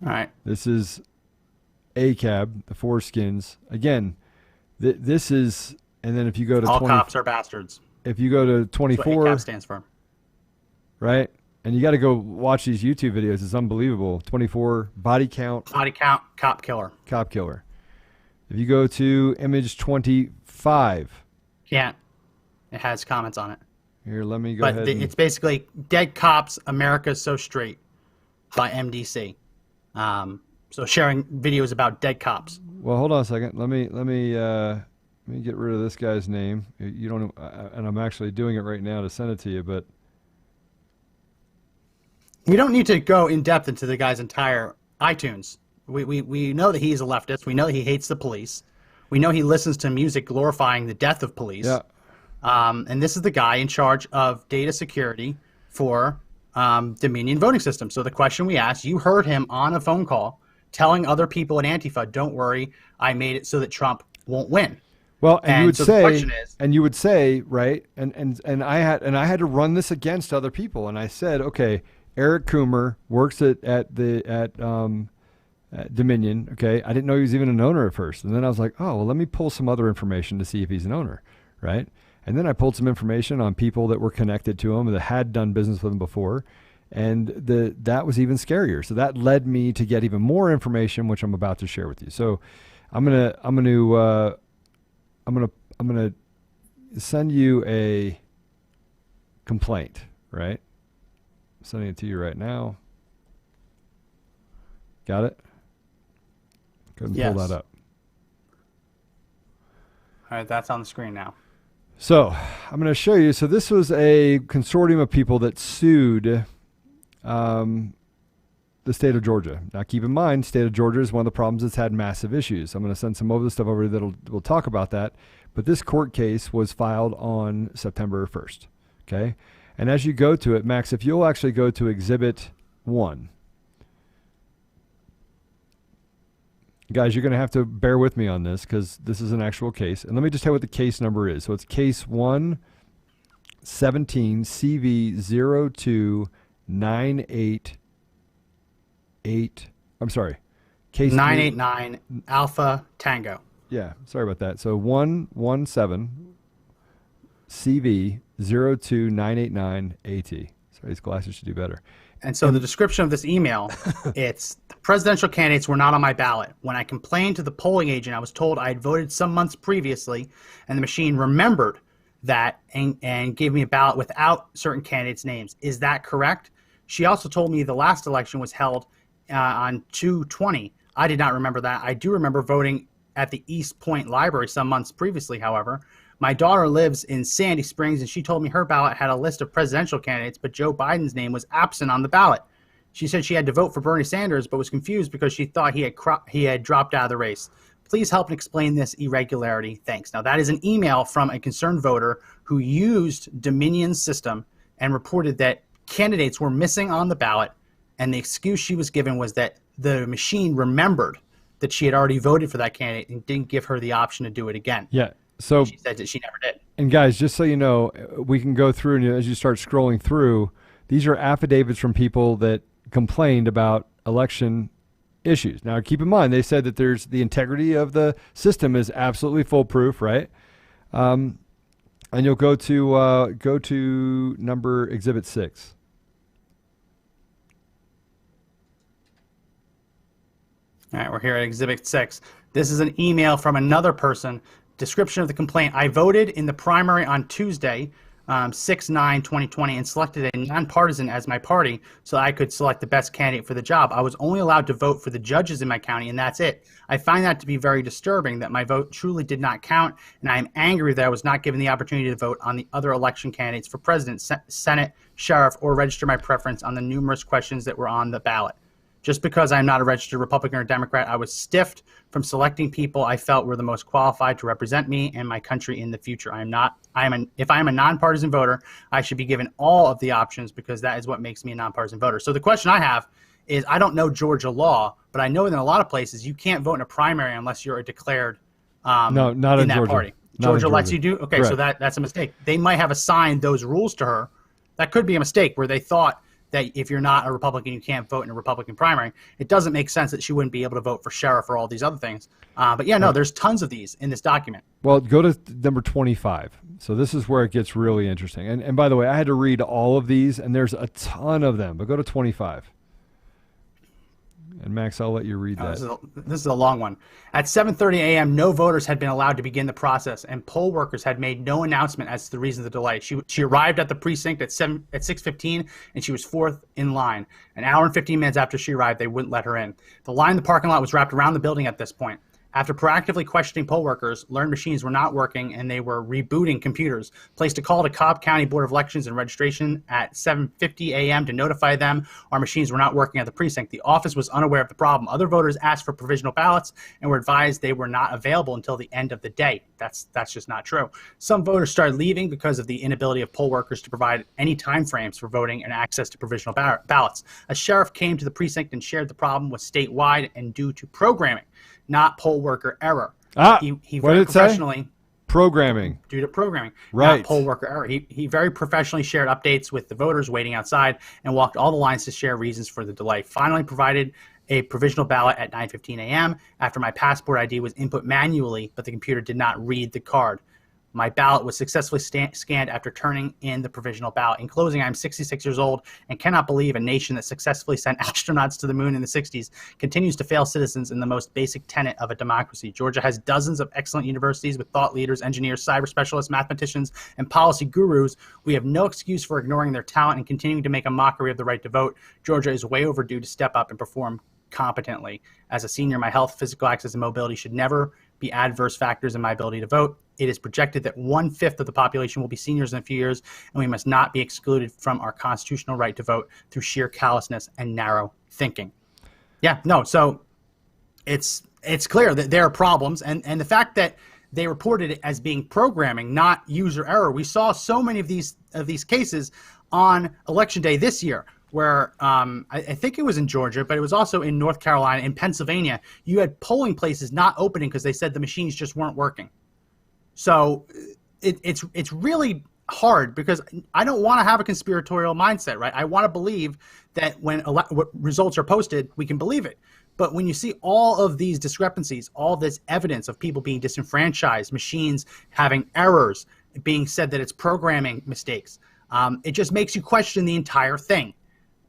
all right. This is ACAB, the foreskins. Again, this is, and then if you go to all cops are bastards. If you go to 24, that's what ACAB stands for. Right? And you got to go watch these YouTube videos. It's unbelievable. 24, body count, cop killer. Cop killer. If you go to image 25. Yeah. It has comments on it. Here, let me go ahead. But it's basically Dead Cops, America's So Straight by MDC. So sharing videos about dead cops. Well, hold on a second. Let me get rid of this guy's name. You don't, and I'm actually doing it right now to send it to you, but We don't need to go in depth into the guy's entire iTunes. We know that he's a leftist. We know that he hates the police. We know he listens to music glorifying the death of police. Yeah. And this is the guy in charge of data security for Dominion voting system. So the question we asked, you heard him on a phone call telling other people at Antifa, don't worry, I made it so that Trump won't win. Well, and so the question is, you would say, right? And I had to run this against other people, and I said, okay, Eric Coomer works at Dominion. Okay, I didn't know he was even an owner at first, and then I was like, oh, well, let me pull some other information to see if he's an owner, right? And then I pulled some information on people that were connected to him that had done business with him before, and that was even scarier. So that led me to get even more information, which I'm about to share with you. So I'm gonna send you a complaint, right? I'm sending it to you right now. Got it? Go ahead and pull that up. All right, that's on the screen now. So I'm going to show you. So this was a consortium of people that sued the state of Georgia. Now, keep in mind, state of Georgia is one of the problems that's had massive issues. I'm going to send some of the stuff over that we'll talk about that. But this court case was filed on September 1st. Okay. And as you go to it, Max, if you'll actually go to Exhibit 1. Guys, you're going to have to bear with me on this because this is an actual case. And let me just tell you what the case number is. So it's case 117 CV02988. I'm sorry. Case 989 Alpha Tango. Yeah, sorry about that. So 117 CV02989AT. Sorry, these glasses should do better. And so the description of this email, it's the presidential candidates were not on my ballot. When I complained to the polling agent, I was told I had voted some months previously, and the machine remembered that and gave me a ballot without certain candidates' names. Is that correct? She also told me the last election was held on 2/20. I did not remember that. I do remember voting at the East Point Library some months previously, however. My daughter lives in Sandy Springs, and she told me her ballot had a list of presidential candidates, but Joe Biden's name was absent on the ballot. She said she had to vote for Bernie Sanders, but was confused because she thought he had dropped out of the race. Please help and explain this irregularity. Thanks. Now, that is an email from a concerned voter who used Dominion's system and reported that candidates were missing on the ballot, and the excuse she was given was that the machine remembered that she had already voted for that candidate and didn't give her the option to do it again. Yeah. So she said that she never did. And guys, just so you know, we can go through, and as you start scrolling through, these are affidavits from people that complained about election issues. Now, keep in mind, they said that there's the integrity of the system is absolutely foolproof, right? And you'll go to number Exhibit 6. All right, we're here at Exhibit 6. This is an email from another person. Description of the complaint. I voted in the primary on Tuesday, 6/9/2020, and selected a nonpartisan as my party so I could select the best candidate for the job. I was only allowed to vote for the judges in my county, and that's it. I find that to be very disturbing that my vote truly did not count, and I am angry that I was not given the opportunity to vote on the other election candidates for president, Senate, sheriff, or register my preference on the numerous questions that were on the ballot. Just because I'm not a registered Republican or Democrat, I was stiffed from selecting people I felt were the most qualified to represent me and my country in the future. If I am a nonpartisan voter, I should be given all of the options because that is what makes me a nonpartisan voter. So the question I have is, I don't know Georgia law, but I know that in a lot of places you can't vote in a primary unless you're a declared No, not in in that Georgia. party. Not in Georgia lets Georgia. you do? Okay, Correct. so that's a mistake. They might have assigned those rules to her. That could be a mistake where they thought that if you're not a Republican, you can't vote in a Republican primary. It doesn't make sense that she wouldn't be able to vote for sheriff or all these other things. But yeah, no, there's tons of these in this document. Well, go to number 25. So this is where it gets really interesting. And by the way, I had to read all of these, and there's a ton of them. But go to 25. And Max, I'll let you read that. This is a long one. At 7:30 a.m., no voters had been allowed to begin the process, and poll workers had made no announcement as to the reason of the delay. She arrived at the precinct at 6:15, and she was fourth in line. An hour and 15 minutes after she arrived, they wouldn't let her in. The line in the parking lot was wrapped around the building at this point. After proactively questioning poll workers, learned machines were not working and they were rebooting computers, placed a call to Cobb County Board of Elections and Registration at 7:50 a.m. to notify them our machines were not working at the precinct. The office was unaware of the problem. Other voters asked for provisional ballots and were advised they were not available until the end of the day. That's just not true. Some voters started leaving because of the inability of poll workers to provide any time frames for voting and access to provisional ballots. A sheriff came to the precinct and shared the problem was statewide and due to programming, not poll worker error. He what very did it say? professionally Programming. due to programming, Right. not poll worker error. He very professionally shared updates with the voters waiting outside and walked all the lines to share reasons for the delay. Finally provided a provisional ballot at 9:15 a.m. after my passport ID was input manually, but the computer did not read the card. My ballot was successfully scanned after turning in the provisional ballot. In closing, I'm 66 years old and cannot believe a nation that successfully sent astronauts to the moon in the 60s continues to fail citizens in the most basic tenet of a democracy. Georgia has dozens of excellent universities with thought leaders, engineers, cyber specialists, mathematicians, and policy gurus. We have no excuse for ignoring their talent and continuing to make a mockery of the right to vote. Georgia is way overdue to step up and perform competently. As a senior, my health, physical access, and mobility should never be adverse factors in my ability to vote. It is projected that 1/5 of the population will be seniors in a few years, and we must not be excluded from our constitutional right to vote through sheer callousness and narrow thinking. So it's clear that there are problems, and the fact that they reported it as being programming, not user error. We saw so many of these cases on Election Day this year, where I think it was in Georgia, but it was also in North Carolina, in Pennsylvania. You had polling places not opening because they said the machines just weren't working. So it's really hard because I don't want to have a conspiratorial mindset, right? I want to believe that when results are posted, we can believe it. But when you see all of these discrepancies, all this evidence of people being disenfranchised, machines having errors, being said that it's programming mistakes, it just makes you question the entire thing.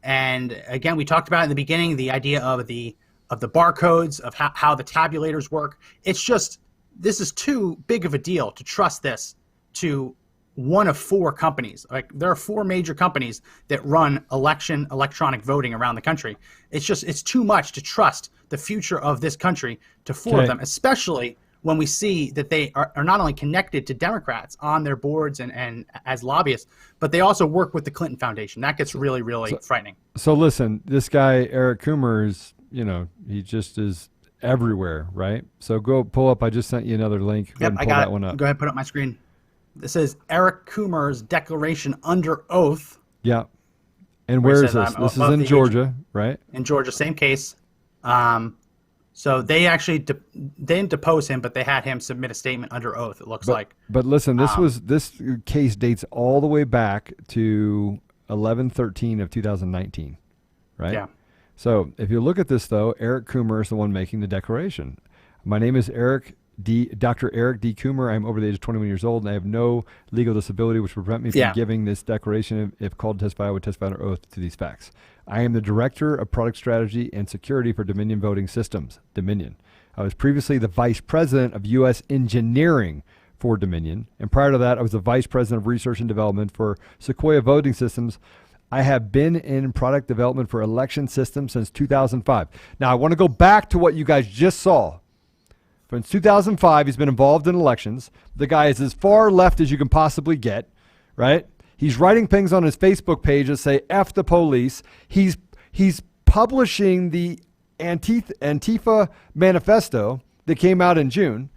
And again, we talked about in the beginning the idea of the barcodes, of how the tabulators work. It's just, this is too big of a deal to trust this to one of four companies. Like, there are four major companies that run electronic voting around the country. It's too much to trust the future of this country to four of them, especially when we see that they are not only connected to Democrats on their boards and as lobbyists, but they also work with the Clinton Foundation. That gets really, really frightening. So listen, this guy, Eric Coomer, is, he just is everywhere, right? So go pull up. I just sent you another link. Yep, I got that one up. Go ahead, put up my screen. This is Eric Coomer's declaration under oath. Yeah. And where is this? This is in Georgia, right? In Georgia, same case. So they actually they didn't depose him, but they had him submit a statement under oath, it looks like. But listen, this case dates all the way back to 11/13 of 2019, right? Yeah. So if you look at this, though, Eric Coomer is the one making the declaration. My name is Dr. Eric D. Coomer. I'm over the age of 21 years old, and I have no legal disability which would prevent me from giving this declaration. If called to testify, I would testify under oath to these facts. I am the Director of Product Strategy and Security for Dominion Voting Systems, Dominion. I was previously the Vice President of U.S. Engineering for Dominion, and prior to that, I was the Vice President of Research and Development for Sequoia Voting Systems. I have been in product development for election systems since 2005. Now, I want to go back to what you guys just saw. Since 2005, he's been involved in elections. The guy is as far left as you can possibly get, right? He's writing things on his Facebook page that say F the police. He's publishing the Antifa manifesto that came out in June.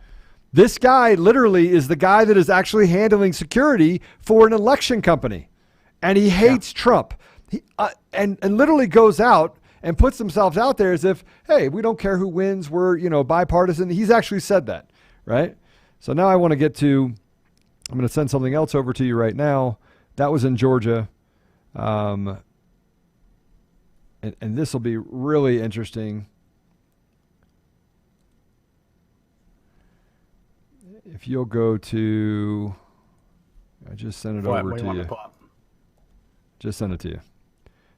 This guy literally is the guy that is actually handling security for an election company. And he hates Trump. He and literally goes out and puts themselves out there as if, hey, we don't care who wins. We're, bipartisan. He's actually said that, right? So now I want to get to, I'm going to send something else over to you right now. That was in Georgia. And this will be really interesting. If you'll go to, I just sent it over to you. Just send it to you.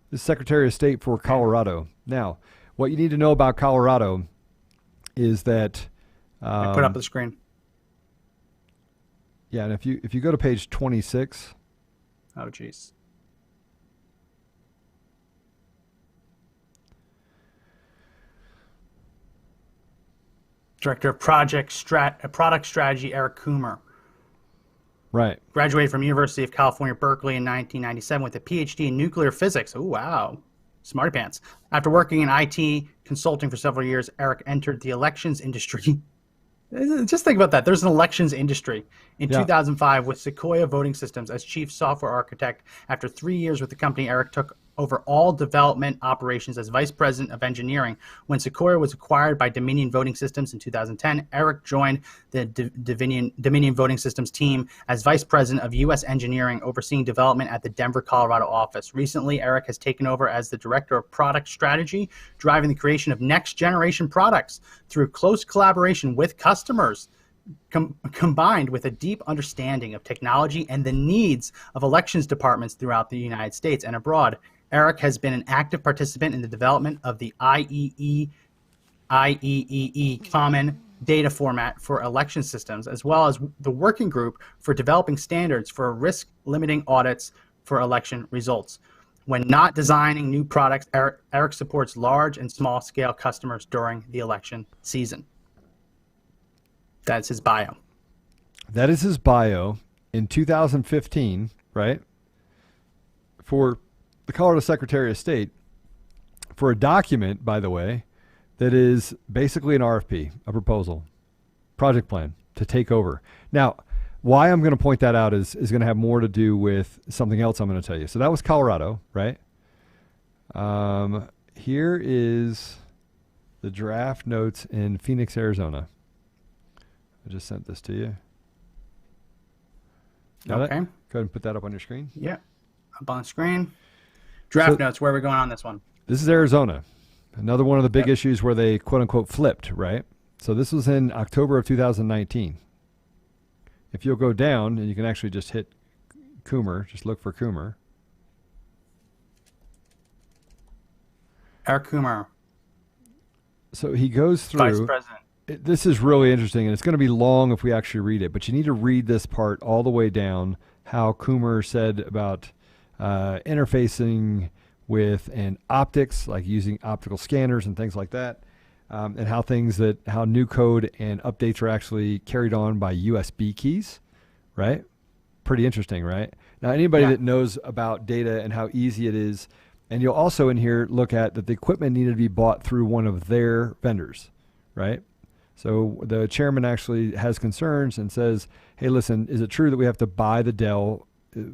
This is Secretary of State for Colorado. Now, what you need to know about Colorado is that I put up the screen. Yeah, and if you go to page 26. Oh, geez. Director of Product Strategy, Eric Coomer. Right. Graduated from University of California, Berkeley in 1997 with a PhD in nuclear physics. Oh, wow. Smarty pants. After working in IT consulting for several years, Eric entered the elections industry. Just think about that. There's an elections industry. In 2005 with Sequoia Voting Systems as chief software architect. After 3 years with the company, Eric took over all development operations as vice president of engineering. When Sequoia was acquired by Dominion Voting Systems in 2010, Eric joined the Dominion Voting Systems team as vice president of U.S. engineering, overseeing development at the Denver, Colorado office. Recently, Eric has taken over as the director of product strategy, driving the creation of next generation products through close collaboration with customers. Combined with a deep understanding of technology and the needs of elections departments throughout the United States and abroad, Eric has been an active participant in the development of the IEEE Common Data Format for Election Systems, as well as the working group for developing standards for risk-limiting audits for election results. When not designing new products, Eric supports large and small-scale customers during the election season. That's his bio. That is his bio in 2015, right? For the Colorado Secretary of State, for a document, by the way, that is basically an RFP, a proposal, project plan to take over. Now, why I'm going to point that out is going to have more to do with something else I'm going to tell you. So that was Colorado, right? Here is the draft notes in Phoenix, Arizona. I just sent this to you. Got it? Go ahead and put that up on your screen. Yeah, up on the screen. Draft notes, where are we going on this one? This is Arizona. Another one of the big issues where they quote unquote flipped, right? So this was in October of 2019. If you'll go down, and you can actually just hit Coomer, just look for Coomer. Eric Coomer. So he goes through. Vice President. This is really interesting, and it's going to be long if we actually read it, but you need to read this part all the way down, how Coomer said about interfacing with and optics, like using optical scanners and things like that, and how new code and updates are actually carried on by USB keys, right? Pretty interesting, right? Now, anybody that knows about data and how easy it is, and you'll also in here look at that the equipment needed to be bought through one of their vendors, right? So the chairman actually has concerns and says, hey, listen, is it true that we have to buy the Dell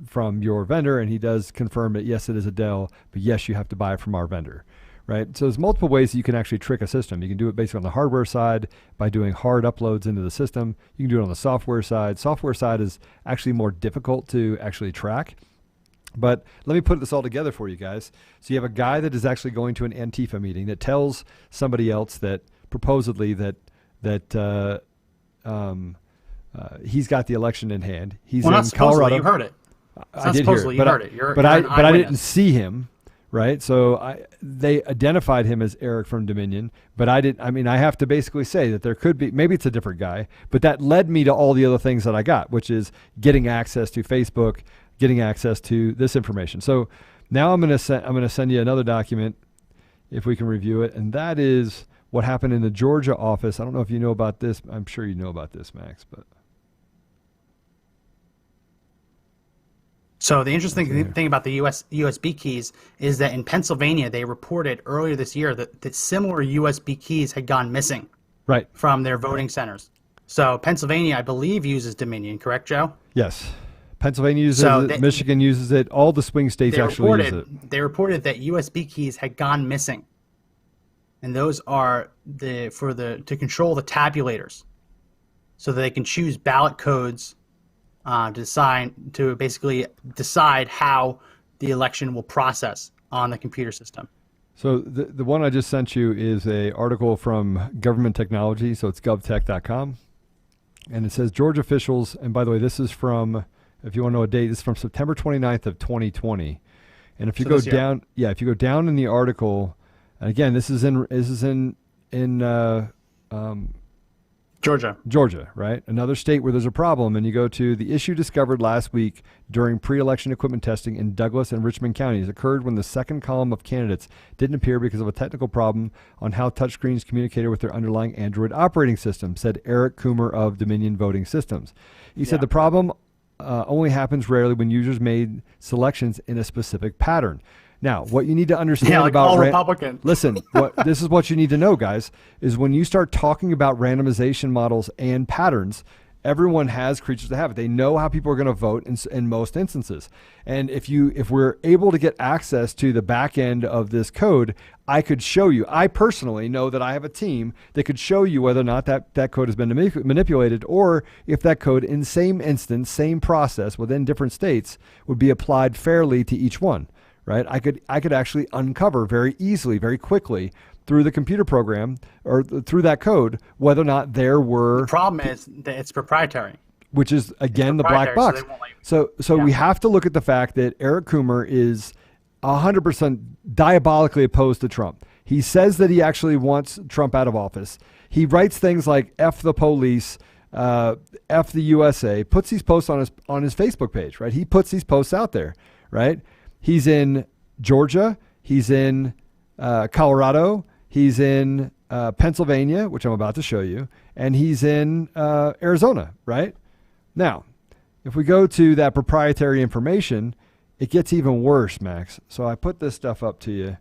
from your vendor? And he does confirm that, yes, it is a Dell, but yes, you have to buy it from our vendor, right? So there's multiple ways that you can actually trick a system. You can do it basically on the hardware side by doing hard uploads into the system. You can do it on the software side. Software side is actually more difficult to actually track. But let me put this all together for you guys. So you have a guy that is actually going to an Antifa meeting that tells somebody else that supposedly that he's got the election in hand. He's in Colorado. You heard it. I did hear it, but I didn't see him, right? So they identified him as Eric from Dominion, but I didn't. I mean, I have to basically say that there could be, maybe it's a different guy, but that led me to all the other things that I got, which is getting access to Facebook, getting access to this information. So now I'm going to send you another document if we can review it, and that is what happened in the Georgia office. I don't know if you know about this. I'm sure you know about this, Max. But so the interesting thing about the USB keys is that in Pennsylvania, they reported earlier this year that similar USB keys had gone missing from their voting centers. So Pennsylvania, I believe, uses Dominion, correct, Joe? Yes. Pennsylvania uses it. Michigan uses it. All the swing states actually use it. They reported that USB keys had gone missing. And those are to control the tabulators, so that they can choose ballot codes to basically decide how the election will process on the computer system. So the one I just sent you is an article from Government Technology, so it's govtech.com, and it says Georgia officials, and by the way, this is from, if you want to know a date, this is from September 29th of 2020, and if you go down, if you go down in the article. And again, this is in Georgia, right? Another state where there's a problem. And you go to the issue discovered last week during pre-election equipment testing in Douglas and Richmond counties occurred when the second column of candidates didn't appear because of a technical problem on how touchscreens communicated with their underlying Android operating system, said Eric Coomer of Dominion Voting Systems. He said the problem only happens rarely when users made selections in a specific pattern. Now, what you need to understand about all Republicans. Listen, this is what you need to know, guys, is when you start talking about randomization models and patterns, everyone has creatures to habit. They know how people are going to vote in most instances. And if we're able to get access to the back end of this code, I could show you. I personally know that I have a team that could show you whether or not that code has been manipulated, or if that code in same instance, same process within different states would be applied fairly to each one. Right? I could actually uncover very easily, very quickly through the computer program or through that code whether or not there were. The problem is that it's proprietary, which is again the black box. So we have to look at the fact that Eric Coomer is 100% diabolically opposed to Trump. He says that he actually wants Trump out of office. He writes things like "F the police," "F the USA." Puts these posts on his Facebook page. Right? He puts these posts out there. Right? He's in Georgia, he's in Colorado, he's in Pennsylvania, which I'm about to show you, and he's in Arizona, right? Now, if we go to that proprietary information, it gets even worse, Max. So I put this stuff up to you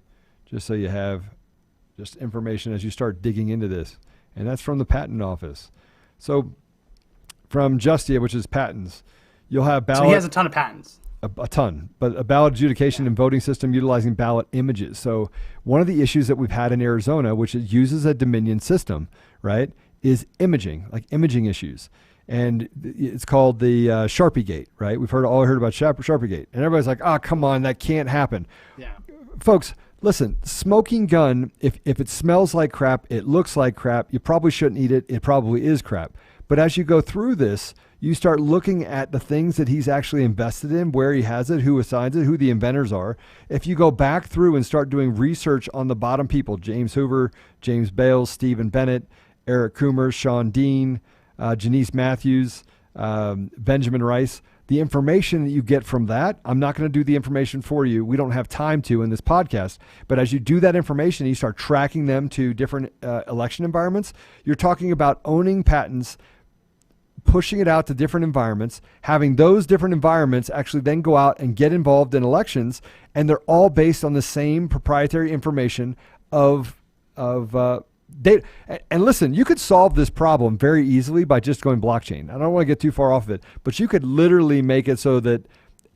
just so you have just information as you start digging into this. And that's from the Patent Office. So from Justia, which is patents, you'll have ballot. So he has a ton of patents. A ton, but a ballot adjudication and voting system utilizing ballot images. So one of the issues that we've had in Arizona, which it uses a Dominion system, right, is imaging, like imaging issues. And it's called the Sharpie Gate, right? We've all heard about Sharpie Gate. And everybody's like, oh, come on, that can't happen. Yeah. Folks, listen, smoking gun, if it smells like crap, it looks like crap, you probably shouldn't eat it. It probably is crap. But as you go through this, you start looking at the things that he's actually invested in, where he has it, who assigns it, who the inventors are. If you go back through and start doing research on the bottom people, James Hoover, James Bales, Stephen Bennett, Eric Coomer, Sean Dean, Janice Matthews, Benjamin Rice, the information that you get from that, I'm not going to do the information for you. We don't have time to in this podcast. But as you do that information, you start tracking them to different election environments. You're talking about owning patents, pushing it out to different environments, having those different environments actually then go out and get involved in elections, and they're all based on the same proprietary information of data. And listen, you could solve this problem very easily by just going blockchain. I don't want to get too far off of it, but you could literally make it so that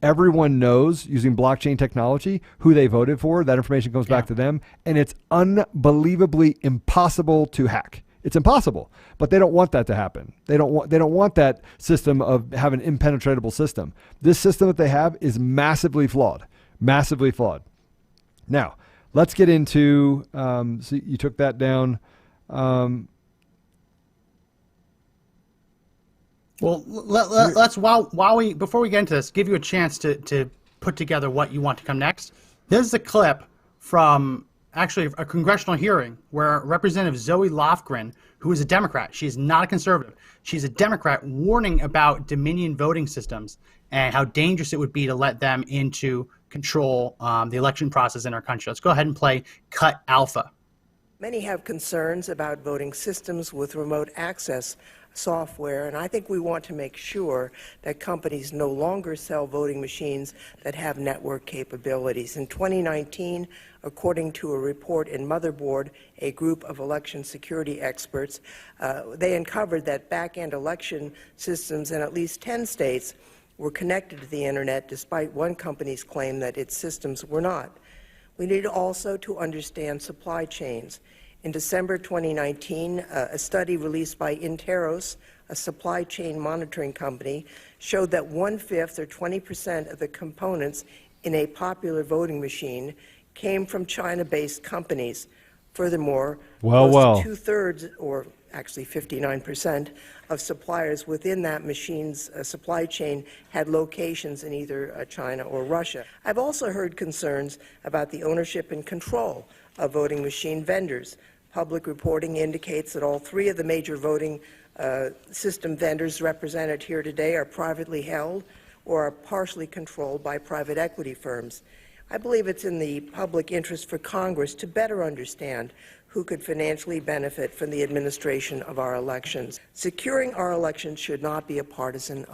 everyone knows using blockchain technology who they voted for. That information comes back to them, and it's unbelievably impossible to hack. It's impossible, but they don't want that to happen. They don't want that system of having an impenetrable system. This system that they have is massively flawed, massively flawed. Now, let's get into, so you took that down. Well, let's before we get into this, give you a chance to put together what you want to come next. This is a clip from actually a congressional hearing where Representative Zoe Lofgren, who is a Democrat, she is not a conservative, she's a Democrat, warning about Dominion voting systems and how dangerous it would be to let them into control the election process in our country. Let's go ahead and play Cut Alpha. Many have concerns about voting systems with remote access software, and I think we want to make sure that companies no longer sell voting machines that have network capabilities. In 2019, according to a report in Motherboard, a group of election security experts, they uncovered that back-end election systems in at least 10 states were connected to the internet, despite one company's claim that its systems were not. We need also to understand supply chains. In December 2019, a study released by Interos, a supply chain monitoring company, showed that 1/5 or 20% of the components in a popular voting machine came from China-based companies. Furthermore, close to 2/3, or actually 59%, of suppliers within that machine's supply chain had locations in either China or Russia. I've also heard concerns about the ownership and control of voting machine vendors. Public reporting indicates that all three of the major voting system vendors represented here today are privately held or are partially controlled by private equity firms. I believe it's in the public interest for Congress to better understand who could financially benefit from the administration of our elections. Securing our elections should not be a partisan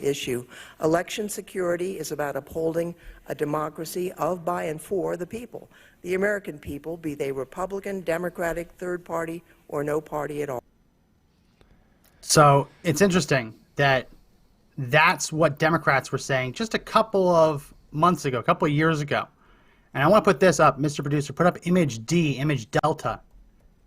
issue. Election security is about upholding a democracy of, by, and for the people, the American people, be they Republican, Democratic, third party, or no party at all. So it's interesting that that's what Democrats were saying just a couple of months ago, a couple of years ago. And I want to put this up, Mr. Producer, put up image D, image Delta.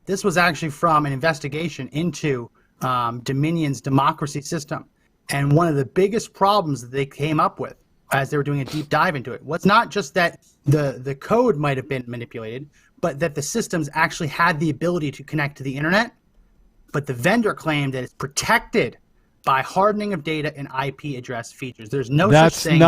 This was actually from an investigation into Dominion's democracy system. And one of the biggest problems that they came up with as they were doing a deep dive into it was not just that the code might have been manipulated, but that the systems actually had the ability to connect to the internet. But the vendor claimed that it's protected by hardening of data and IP address features. There's no such thing.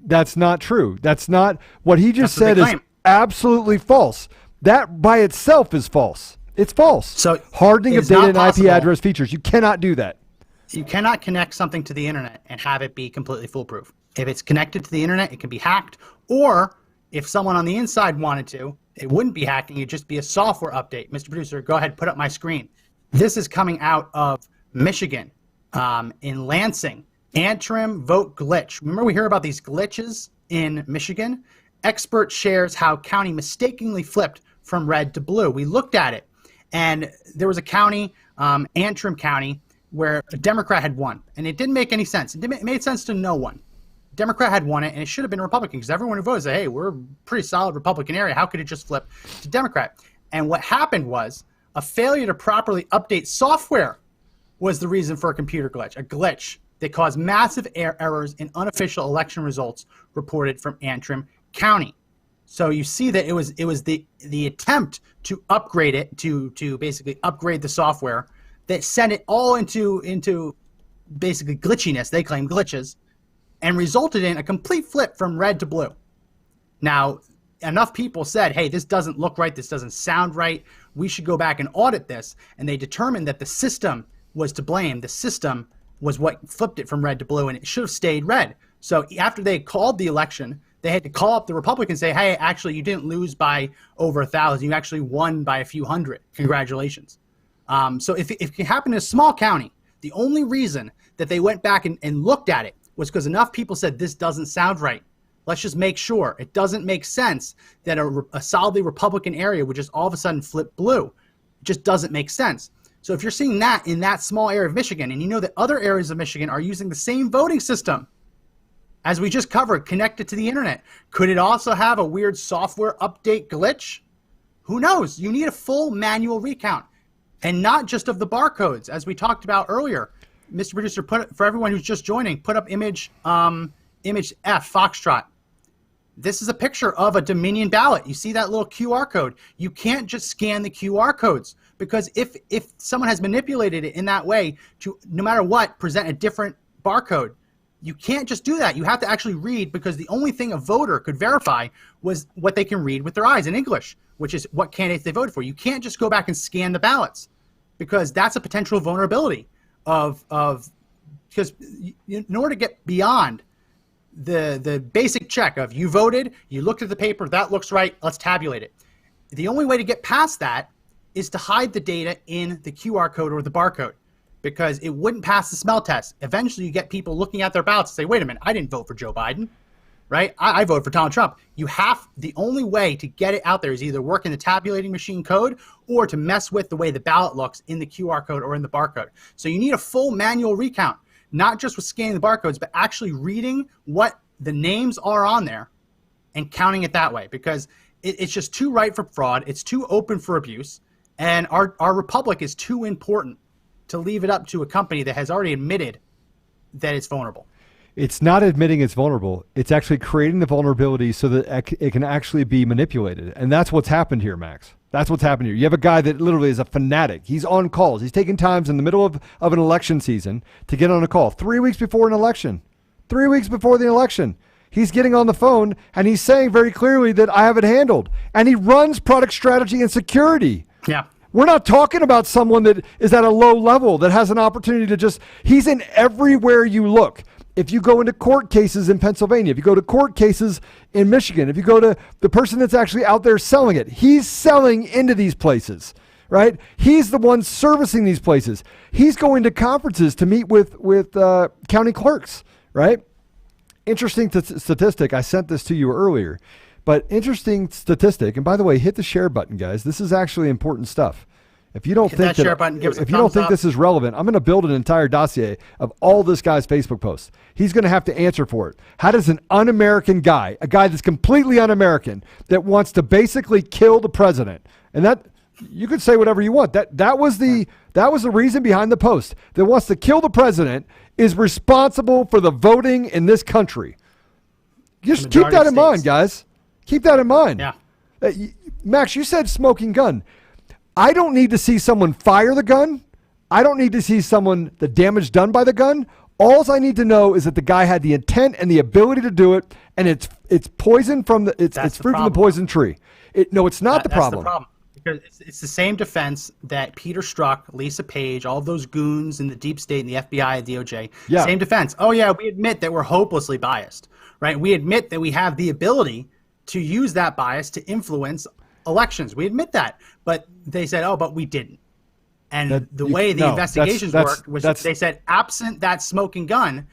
That's not true. That's not what he just said is absolutely false. That by itself is false. It's false. So hardening of data and IP address features. You cannot do that. You cannot connect something to the internet and have it be completely foolproof. If it's connected to the internet, it can be hacked. Or if someone on the inside wanted to, it wouldn't be hacking. It'd just be a software update. Mr. Producer, go ahead, put up my screen. This is coming out of Michigan. In Lansing, Antrim vote glitch. Remember we hear about these glitches in Michigan? Expert shares how county mistakenly flipped from red to blue. We looked at it, and there was a county, Antrim County, where a Democrat had won, and it didn't make any sense. It made sense to no one. Democrat had won it, and it should have been Republican, because everyone who voted said, hey, we're a pretty solid Republican area. How could it just flip to Democrat? And what happened was a failure to properly update software was the reason for a computer glitch, a glitch that caused massive errors in unofficial election results reported from Antrim County. So you see that it was the attempt to upgrade it, to basically upgrade the software that sent it all into basically glitchiness, they claim glitches, and resulted in a complete flip from red to blue. Now, enough people said, hey, this doesn't look right, this doesn't sound right, we should go back and audit this, and they determined that the system was to blame. The system was what flipped it from red to blue, and it should have stayed red. So after they called the election, they had to call up the Republicans and say, hey, actually, you didn't lose by over 1,000. You actually won by a few hundred. Congratulations. So if it happened in a small county, the only reason that they went back and looked at it was because enough people said, this doesn't sound right. Let's just make sure. It doesn't make sense that a solidly Republican area would just all of a sudden flip blue. It just doesn't make sense. So if you're seeing that in that small area of Michigan, and you know that other areas of Michigan are using the same voting system, as we just covered, connected to the internet, could it also have a weird software update glitch? Who knows? You need a full manual recount, and not just of the barcodes, as we talked about earlier. Mr. Producer, for everyone who's just joining, put up image F, Foxtrot. This is a picture of a Dominion ballot. You see that little QR code. You can't just scan the QR codes, because if someone has manipulated it in that way to, no matter what, present a different barcode, you can't just do that. You have to actually read, because the only thing a voter could verify was what they can read with their eyes in English, which is what candidates they voted for. You can't just go back and scan the ballots, because that's a potential vulnerability because in order to get beyond the basic check of you voted, you looked at the paper, that looks right, let's tabulate it. The only way to get past that is to hide the data in the QR code or the barcode, because it wouldn't pass the smell test. Eventually you get people looking at their ballots and say, wait a minute, I didn't vote for Joe Biden, right? I voted for Donald Trump. The only way to get it out there is either work in the tabulating machine code or to mess with the way the ballot looks in the QR code or in the barcode. So you need a full manual recount, not just with scanning the barcodes, but actually reading what the names are on there and counting it that way, because it's just too ripe for fraud. It's too open for abuse. And our republic is too important to leave it up to a company that has already admitted that it's vulnerable. It's not admitting it's vulnerable. It's actually creating the vulnerability so that it can actually be manipulated. And that's what's happened here, Max. That's what's happened here. You have a guy that literally is a fanatic. He's on calls. He's taking times in the middle of an election season to get on a call 3 weeks before an election. 3 weeks before the election. He's getting on the phone and he's saying very clearly that I have it handled. And he runs product strategy and security Yeah. We're not talking about someone that is at a low level, that has an opportunity to just, he's in everywhere you look. If you go into court cases in Pennsylvania, if you go to court cases in Michigan, if you go to the person that's actually out there selling it, he's selling into these places, right? He's the one servicing these places. He's going to conferences to meet with county clerks, right? Interesting statistic. I sent this to you earlier. But interesting statistic, and by the way, hit the share button, guys. This is actually important stuff. If you don't think if you don't think this is relevant, I'm going to build an entire dossier of all this guy's Facebook posts. He's going to have to answer for it. How does an un-American guy, a guy that's completely un-American, that wants to basically kill the president, and that you could say whatever you want. That was the reason behind the post. That wants to kill the president is responsible for the voting in this country. Just keep that in mind, guys. Keep that in mind. Yeah. Max, you said smoking gun. I don't need to see someone fire the gun. I don't need to see the damage done by the gun. All I need to know is that the guy had the intent and the ability to do it, and it's poison from it's fruit from the poison tree. No, it's not the problem. That's the problem. Because it's the same defense that Peter Strzok, Lisa Page, all of those goons in the deep state and the FBI and DOJ. Yeah. Same defense. Oh yeah, we admit that we're hopelessly biased, right? We admit that we have the ability to use that bias to influence elections. We admit that, but they said, "Oh, but we didn't." And the way the investigations worked was they said, absent that smoking gun,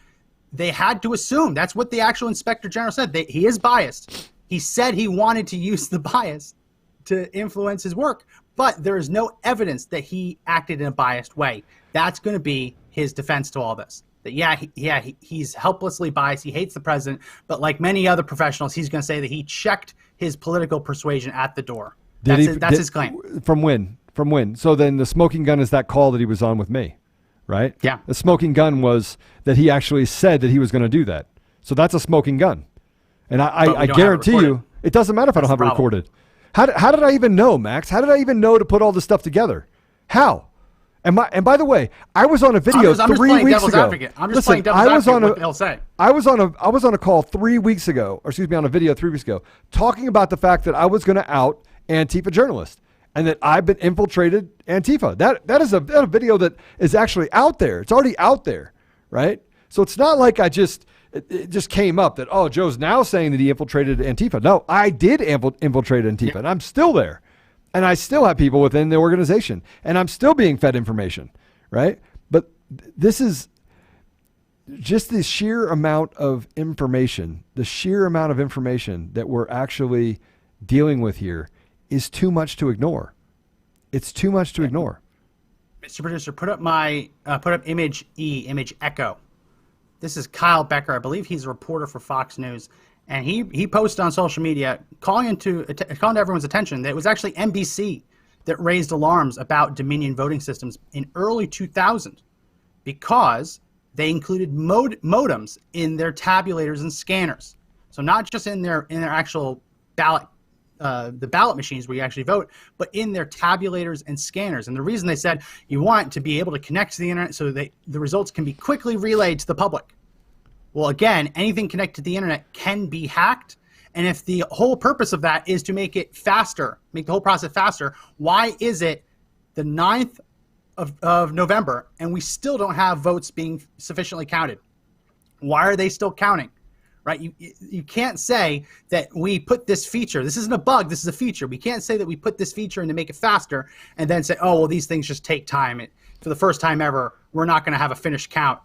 they had to assume. That's what the actual inspector general said. He is biased. He said he wanted to use the bias to influence his work, but there is no evidence that he acted in a biased way. That's going to be his defense to all this. That he's helplessly biased. He hates the president, but like many other professionals, he's going to say that he checked his political persuasion at the door. That's his claim. From when? From when? So then the smoking gun is that call that he was on with me, right? Yeah. The smoking gun was that he actually said that he was going to do that. So that's a smoking gun. And I guarantee you, it doesn't matter if I don't have it recorded. How did I even know, Max? How did I even know to put all this stuff together? How? And by the way, I was on a video 3 weeks ago. I'm just playing devil's advocate what they'll say. I was on a call 3 weeks ago, or excuse me, on a video 3 weeks ago, talking about the fact that I was going to out Antifa journalists and that I've been infiltrated Antifa. That is a video that is actually out there. It's already out there, right? So it's not like it just came up that, oh, Joe's now saying that he infiltrated Antifa. No, I did infiltrate Antifa, and I'm still there. And I still have people within the organization, and I'm still being fed information, right? But this is just the sheer amount of information, that we're actually dealing with here is too much to ignore. It's too much to ignore. Mr. Producer, put up image echo. This is Kyle Becker. I believe he's a reporter for Fox News. And he posted on social media calling to everyone's attention that it was actually NBC that raised alarms about Dominion voting systems in early 2000 because they included modems in their tabulators and scanners. So not just in their actual ballot, the ballot machines where you actually vote, but in their tabulators and scanners. And the reason they said you want to be able to connect to the internet so that the results can be quickly relayed to the public. Well, again, anything connected to the internet can be hacked. And if the whole purpose of that is to make it faster, make the whole process faster, why is it the 9th of November and we still don't have votes being sufficiently counted? Why are they still counting? Right? You can't say that we put this feature. This isn't a bug. This is a feature. We can't say that we put this feature in to make it faster and then say, oh, well, these things just take time. For the first time ever, we're not going to have a finished count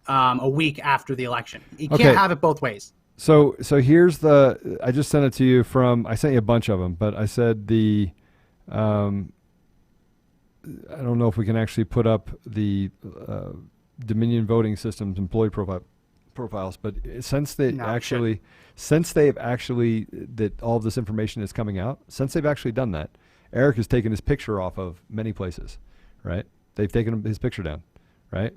a week after the election. You can't have it both ways. So here's I just sent it to you I sent you a bunch of them, but I said I don't know if we can actually put up the Dominion voting systems employee profiles, but since they've actually that all of this information is coming out, since they've actually done that, Eric has taken his picture off of many places, right? They've taken his picture down, right?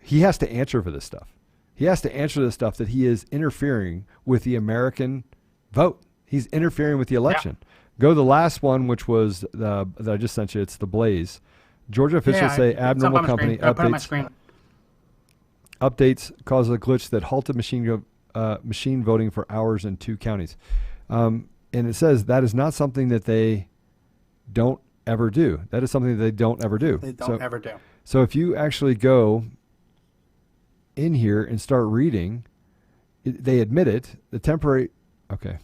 He has to answer for this stuff. He has to answer the stuff that he is interfering with the American vote. He's interfering with the election. Yeah. Go to the last one, which was that I just sent you. It's the Blaze. Georgia officials say abnormal company updates cause a glitch that halted machine voting for hours in 2 counties. And it says that is not something that they don't ever do. That is something that they don't ever do. They don't ever do. So if you actually go in here and start reading, they admit it. The temporary, okay.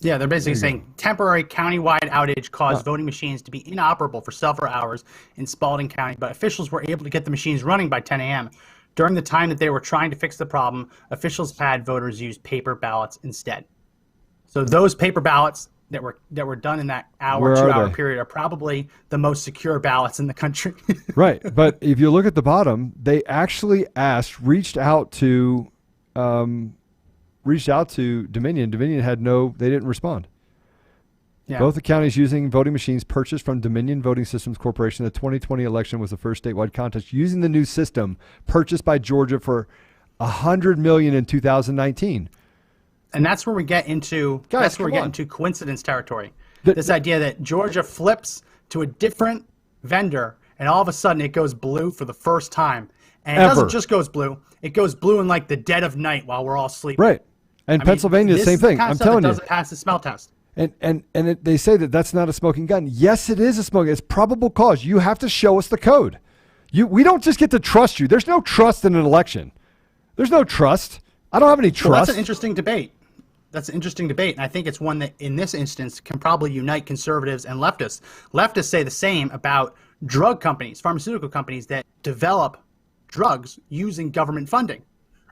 Yeah, they're basically saying temporary countywide outage caused voting machines to be inoperable for several hours in Spalding County, but officials were able to get the machines running by 10 a.m. During the time that they were trying to fix the problem, officials had voters use paper ballots instead. So those paper ballots that were done in that Where are 2-hour they? period are probably the most secure ballots in the country. Right. But if you look at the bottom, they actually reached out to Dominion. Dominion they didn't respond. Yeah. Both the counties using voting machines purchased from Dominion Voting Systems Corporation. The 2020 election was the first statewide contest using the new system purchased by Georgia for $100 million in 2019. And that's where we get into coincidence territory. This idea that Georgia flips to a different vendor and all of a sudden it goes blue for the first time. And it doesn't just goes blue. It goes blue in like the dead of night while we're all sleeping. Right. And Pennsylvania, the same thing. I'm telling you. It doesn't pass the smell test. And they say that that's not a smoking gun. Yes, it is a smoking. It's probable cause. You have to show us the code. We don't just get to trust you. There's no trust in an election. There's no trust. I don't have any trust. Well, that's an interesting debate. And I think it's one that, in this instance, can probably unite conservatives and leftists. Leftists say the same about drug companies, pharmaceutical companies that develop drugs using government funding,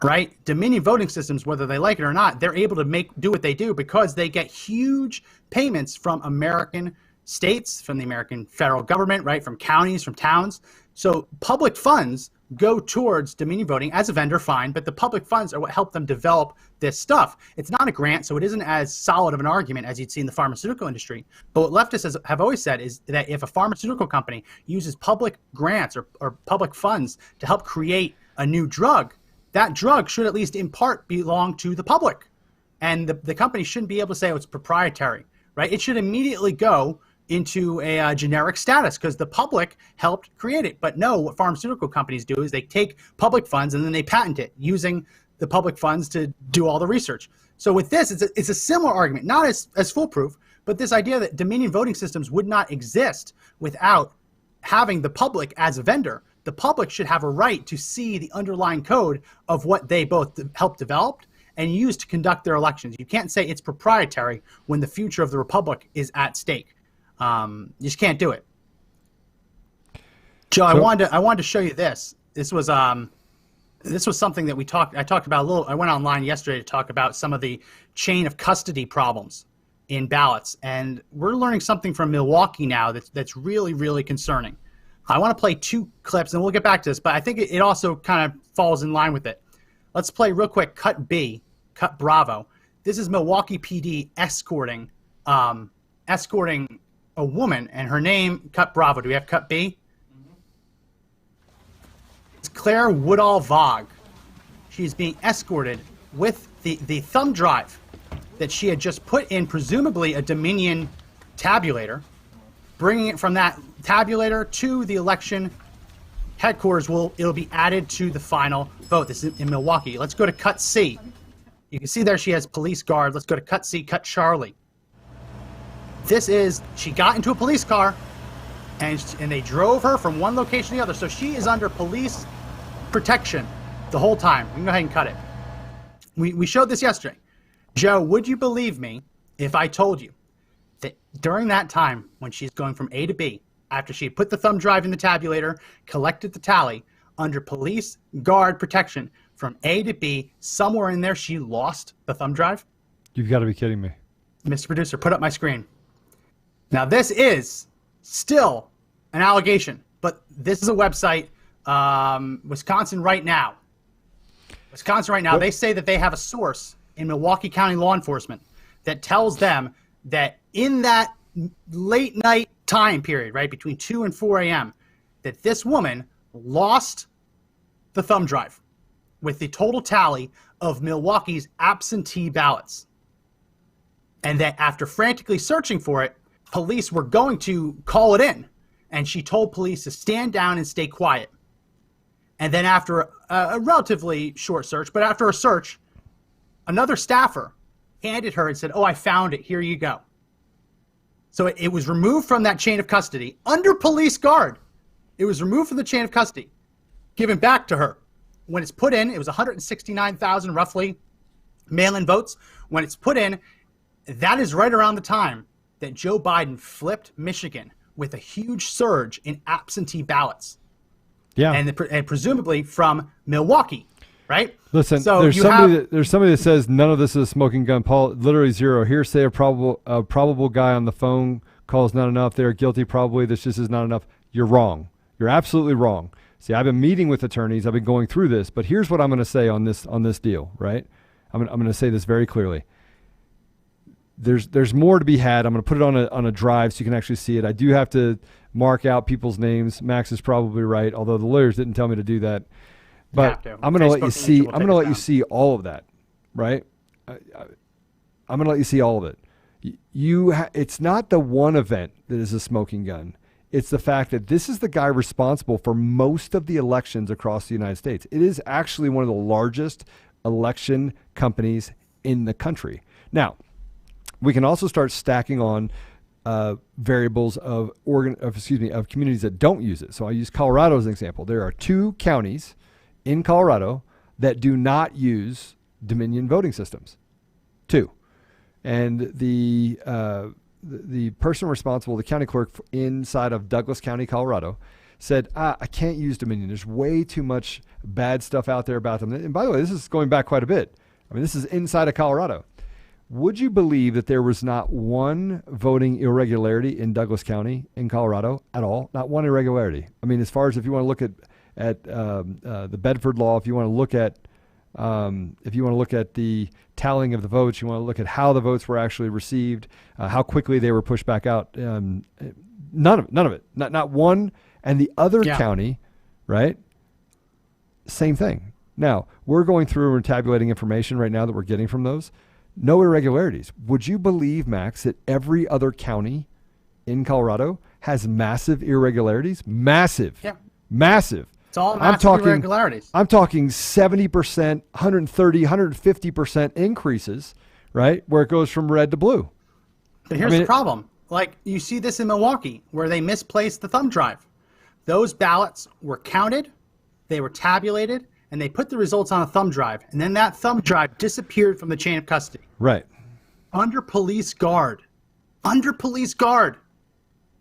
right? Dominion Voting Systems, whether they like it or not, they're able to do what they do because they get huge payments from American states, from the American federal government, right? From counties, from towns. So public funds go towards Dominion Voting as a vendor, fine, but the public funds are what help them develop this stuff. It's not a grant, so it isn't as solid of an argument as you'd see in the pharmaceutical industry. But what leftists have always said is that if a pharmaceutical company uses public grants or public funds to help create a new drug, that drug should at least in part belong to the public. And the company shouldn't be able to say, oh, it's proprietary, right? It should immediately go into a generic status because the public helped create it. But no, what pharmaceutical companies do is they take public funds and then they patent it using the public funds to do all the research. So with this, it's a similar argument, not as foolproof, but this idea that Dominion Voting Systems would not exist without having the public as a vendor. The public should have a right to see the underlying code of what they both helped develop and use to conduct their elections. You can't say it's proprietary when the future of the republic is at stake. You just can't do it. Joe, I wanted to show you this. This was something that I talked about a little. I went online yesterday to talk about some of the chain of custody problems in ballots, and we're learning something from Milwaukee now that's really, really concerning. I want to play 2 clips, and we'll get back to this, but I think it also kind of falls in line with it. Let's play real quick cut Bravo. This is Milwaukee PD escorting a woman, and her name, cut Bravo. Do we have cut B? Mm-hmm. It's Claire Woodall-Vaugh. She's being escorted with the thumb drive that she had just put in, presumably a Dominion tabulator, bringing it from that tabulator to the election headquarters. It'll be added to the final vote. This is in Milwaukee. Let's go to cut C. You can see there she has police guard. Let's go to cut C, cut Charlie. She got into a police car, and they drove her from one location to the other. So she is under police protection the whole time. We can go ahead and cut it. We showed this yesterday. Joe, would you believe me if I told you that during that time when she's going from A to B, after she had put the thumb drive in the tabulator, collected the tally, under police guard protection from A to B, somewhere in there she lost the thumb drive? You've got to be kidding me. Mr. Producer, put up my screen. Now, this is still an allegation, but this is a website, Wisconsin Right Now. They say that they have a source in Milwaukee County law enforcement that tells them that in that late night time period, right, between 2 and 4 a.m., that this woman lost the thumb drive with the total tally of Milwaukee's absentee ballots. And that after frantically searching for it, police were going to call it in, and she told police to stand down and stay quiet. And then after a relatively short search, but after a search, another staffer handed her and said, oh, I found it. Here you go. So it was removed from that chain of custody under police guard. It was removed from the chain of custody, given back to her. When it's put in, it was 169,000 roughly mail-in votes. When it's put in, that is right around the time that Joe Biden flipped Michigan with a huge surge in absentee ballots. Yeah. And presumably from Milwaukee, right? Listen, so there's somebody that says none of this is a smoking gun. Paul, literally zero. Hearsay, a probable guy on the phone calls not enough. They're guilty probably. This just is not enough. You're wrong. You're absolutely wrong. See, I've been meeting with attorneys. I've been going through this, but here's what I'm going to say on this deal, right? I'm going to say this very clearly. There's more to be had. I'm going to put it on a drive so you can actually see it. I do have to mark out people's names. Max is probably right, although the lawyers didn't tell me to do that. But I'm going to let you see. I'm going to let you see all of that, right? I'm going to let you see all of it. It's not the one event that is a smoking gun. It's the fact that this is the guy responsible for most of the elections across the United States. It is actually one of the largest election companies in the country. Now, we can also start stacking on variables of communities that don't use it. So I use Colorado as an example. There are 2 counties in Colorado that do not use Dominion voting systems. 2. And the person responsible, the county clerk inside of Douglas County, Colorado, said, I can't use Dominion. There's way too much bad stuff out there about them. And by the way, this is going back quite a bit. I mean, this is inside of Colorado. Would you believe that there was not one voting irregularity in Douglas County in Colorado at all? Not one irregularity. I mean, as far as if you want to look at the Bedford law, if you want to look at the tallying of the votes, you want to look at how the votes were actually received, how quickly they were pushed back out. None of it. Not one. And the other county, right? Same thing. Now, we're going through and tabulating information right now that we're getting from those. No irregularities. Would you believe, Max, that every other county in Colorado has massive irregularities? Massive. Yeah. Massive. It's all massive irregularities. I'm talking 70%, 130, 150% increases, right? Where it goes from red to blue. But here's the problem. Like, you see this in Milwaukee, where they misplaced the thumb drive. Those ballots were counted, they were tabulated, and they put the results on a thumb drive. And then that thumb drive disappeared from the chain of custody. Right. Under police guard. Under police guard.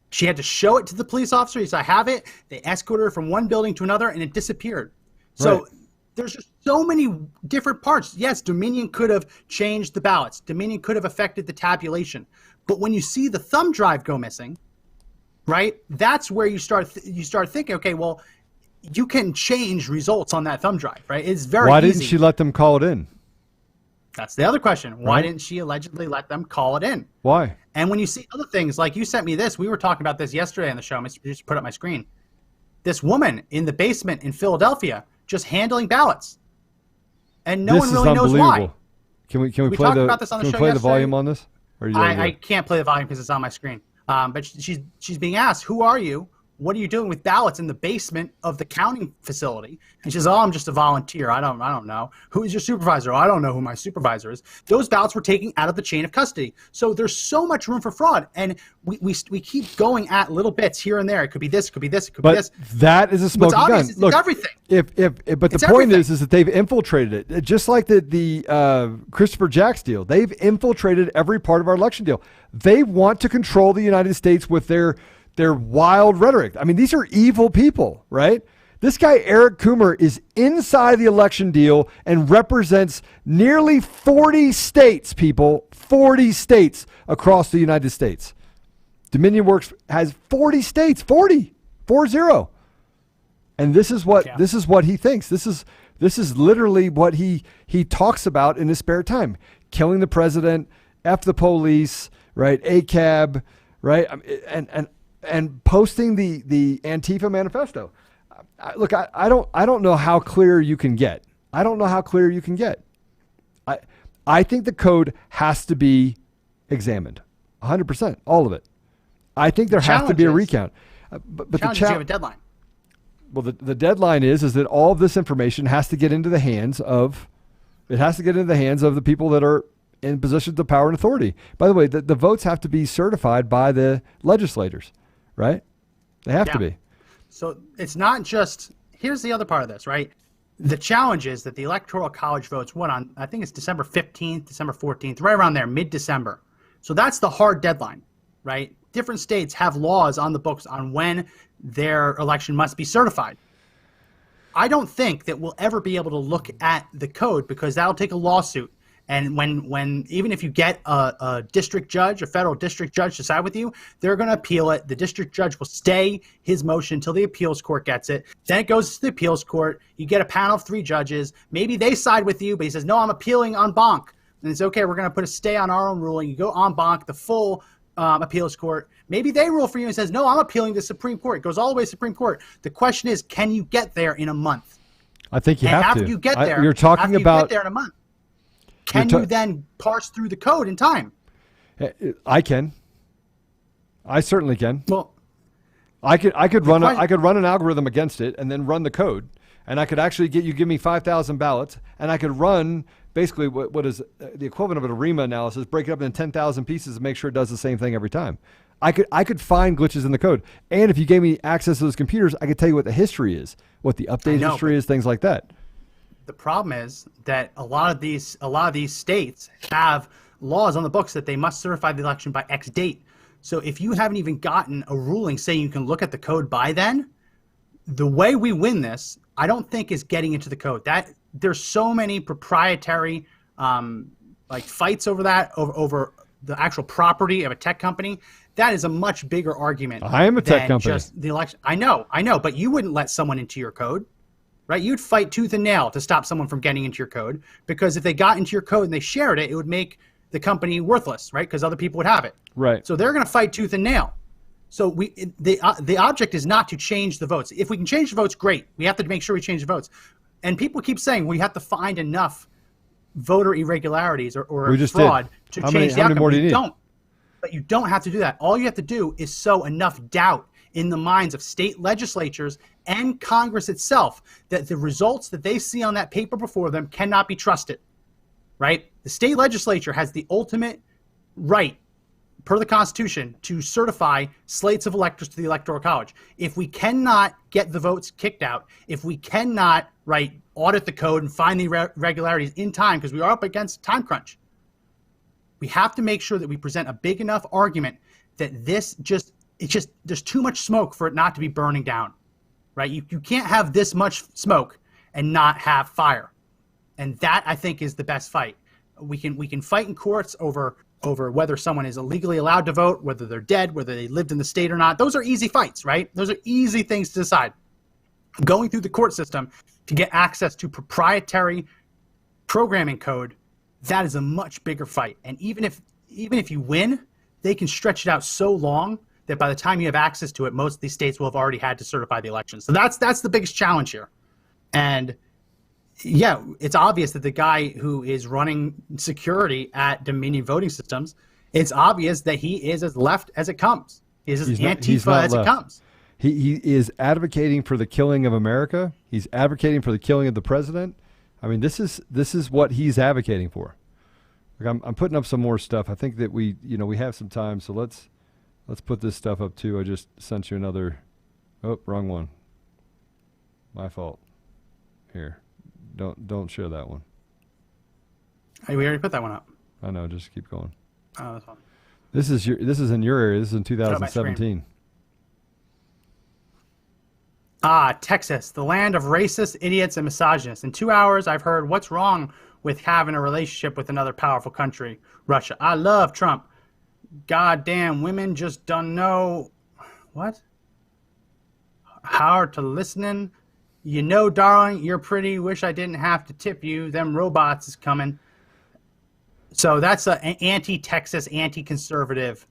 She had to show it to the police officer. He said, I have it. They escorted her from one building to another, and it disappeared. So there's just so many different parts. Yes, Dominion could have changed the ballots. Dominion could have affected the tabulation. But when you see the thumb drive go missing, right, that's where you start thinking, okay, well, you can change results on that thumb drive, right? It's very easy. Why didn't she let them call it in? That's the other question. Why didn't she allegedly let them call it in? Why? And when you see other things, like you sent me this, we were talking about this yesterday on the show. I just put up my screen. This woman in the basement in Philadelphia just handling ballots. And no one really knows why. Can we play the volume on this? Or I can't play the volume because it's on my screen. But she's being asked, who are you? What are you doing with ballots in the basement of the counting facility? And she says, I'm just a volunteer. I don't know. Who is your supervisor? I don't know who my supervisor is. Those ballots were taken out of the chain of custody. So there's so much room for fraud. And we keep going at little bits here and there. It could be this, it could be this, it could be this. That is a smoking gun. Look, it's everything. But the point is that they've infiltrated it. Just like the Christopher Jacks deal. They've infiltrated every part of our election deal. They want to control the United States with their wild rhetoric. I mean, these are evil people, right? This guy, Eric Coomer, is inside the election deal and represents nearly 40 states, people. 40 states across the United States. Dominion Works has 40 states, 40. And this is what he thinks. This is literally what he talks about in his spare time. Killing the president, F the police, right? ACAB, right? And posting the Antifa manifesto. Look, I don't know how clear you can get. I think the code has to be examined, 100%, all of it. I think there has to be a recount. But you have a deadline. Well, the deadline is that all of this information has to get into the hands of the people that are in positions of power and authority. By the way, the votes have to be certified by the legislators, right? They have to be. So it's not just, here's the other part of this, right? The challenge is that the Electoral College votes went on, I think it's December 15th, December 14th, right around there, mid-December. So that's the hard deadline, right? Different states have laws on the books on when their election must be certified. I don't think that we'll ever be able to look at the code because that'll take a lawsuit. And when even if you get a district judge, a federal district judge to side with you, they're going to appeal it. The district judge will stay his motion until the appeals court gets it. Then it goes to the appeals court. You get a panel of 3 judges. Maybe they side with you, but he says, no, I'm appealing en banc. And it's okay, we're going to put a stay on our own ruling. You go en banc, the full appeals court. Maybe they rule for you and says, no, I'm appealing to the Supreme Court. It goes all the way to the Supreme Court. The question is, can you get there in a month? I think you and have after to. You get there, you're talking after about. You get there in a month. Can you then parse through the code in time? I can. I certainly can. Well, I could run an algorithm against it and then run the code, and I could actually give me 5,000 ballots, and I could run basically what is the equivalent of an ARIMA analysis, break it up into 10,000 pieces and make sure it does the same thing every time. I could find glitches in the code, and if you gave me access to those computers, I could tell you what the history is, what the update history is, things like that. The problem is that a lot of these states have laws on the books that they must certify the election by X date. So if you haven't even gotten a ruling saying you can look at the code by then, the way we win this, I don't think is getting into the code. That there's so many proprietary fights over that, over the actual property of a tech company. That is a much bigger argument. I am a tech company. Just the election. I know, but you wouldn't let someone into your code. Right? You'd fight tooth and nail to stop someone from getting into your code, because if they got into your code and they shared it, it would make the company worthless, right? Because other people would have it. Right. So they're going to fight tooth and nail. So the object is not to change the votes. If we can change the votes, great. We have to make sure we change the votes. And people keep saying we have to find enough voter irregularities or fraud to change the outcome. How many more do you need? Don't. But you don't have to do that. All you have to do is sow enough doubt in the minds of state legislatures and Congress itself that the results that they see on that paper before them cannot be trusted, right? The state legislature has the ultimate right, per the Constitution, to certify slates of electors to the Electoral College. If we cannot get the votes kicked out, if we cannot, audit the code and find the irregularities in time, because we are up against time crunch, we have to make sure that we present a big enough argument that there's too much smoke for it not to be burning down, right? You can't have this much smoke and not have fire. And that, I think, is the best fight. We can fight in courts over whether someone is illegally allowed to vote, whether they're dead, whether they lived in the state or not. Those are easy fights, right? Those are easy things to decide. Going through the court system to get access to proprietary programming code, that is a much bigger fight. And even if you win, they can stretch it out so long that by the time you have access to it, most of these states will have already had to certify the election. So that's the biggest challenge here. And yeah, it's obvious that the guy who is running security at Dominion Voting Systems, it's obvious that he is as left as it comes. He's as Antifa as it comes. He is advocating for the killing of America. He's advocating for the killing of the president. I mean, this is what he's advocating for. Like I'm putting up some more stuff. I think that we have some time, so let's put this stuff up too. I just sent you another. Oh, wrong one. My fault. Here, don't share that one. Hey, we already put that one up. I know. Just keep going. Oh, that's fine. This is in your area. This is in 2017. Texas, the land of racists, idiots, and misogynists. In 2 hours, I've heard what's wrong with having a relationship with another powerful country, Russia. I love Trump. Goddamn, women just don't know what? Hard to listening. You know, darling, you're pretty. Wish I didn't have to tip you. Them robots is coming. So that's an anti-Texas, anti-conservative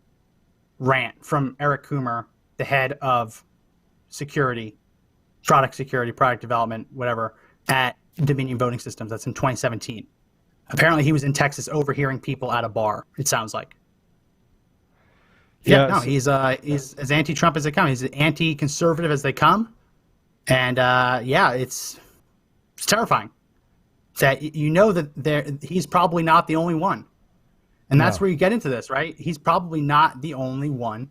rant from Eric Coomer, the head of security, product development, whatever, at Dominion Voting Systems. That's in 2017. Apparently he was in Texas overhearing people at a bar, it sounds like. He's as anti-Trump as they come. He's as anti-conservative as they come. And it's terrifying that that he's probably not the only one. And that's No. where you get into this, right? He's probably not the only one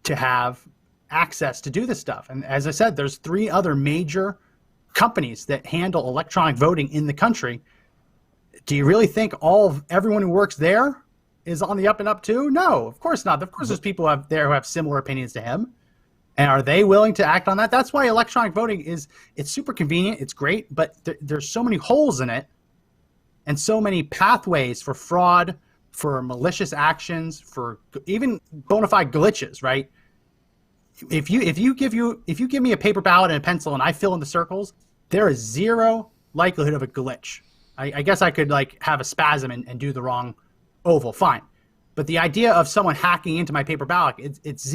to have access to do this stuff. And as I said, there's 3 other major companies that handle electronic voting in the country. Do you really think everyone who works there is on the up and up too? No, of course not. Of course, there's people there who have similar opinions to him. And are they willing to act on that? That's why electronic voting it's super convenient. It's great, but there's so many holes in it and so many pathways for fraud, for malicious actions, for even bona fide glitches, right? If you give me a paper ballot and a pencil and I fill in the circles, there is zero likelihood of a glitch. I guess I could like have a spasm and do the wrong oval, fine. But the idea of someone hacking into my paper ballot, it's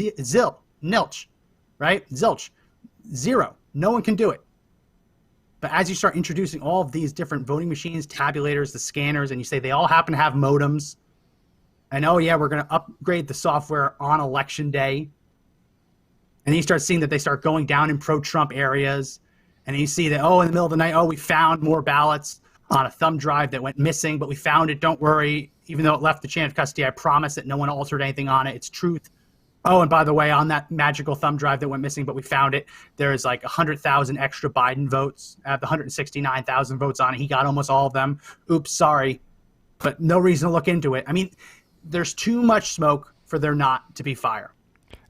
nilch, right? Zilch, zero. No one can do it. But as you start introducing all of these different voting machines, tabulators, the scanners, and you say they all happen to have modems, and oh yeah, we're going to upgrade the software on election day. And then you start seeing that they start going down in pro-Trump areas. And then you see that, in the middle of the night, we found more ballots on a thumb drive that went missing, but we found it, don't worry. Even though it left the chain of custody, I promise that no one altered anything on it. It's truth. Oh, and by the way, on that magical thumb drive that went missing, but we found it, there's like 100,000 extra Biden votes. I have the 169,000 votes on it. He got almost all of them. Oops, sorry. But no reason to look into it. I mean, there's too much smoke for there not to be fire.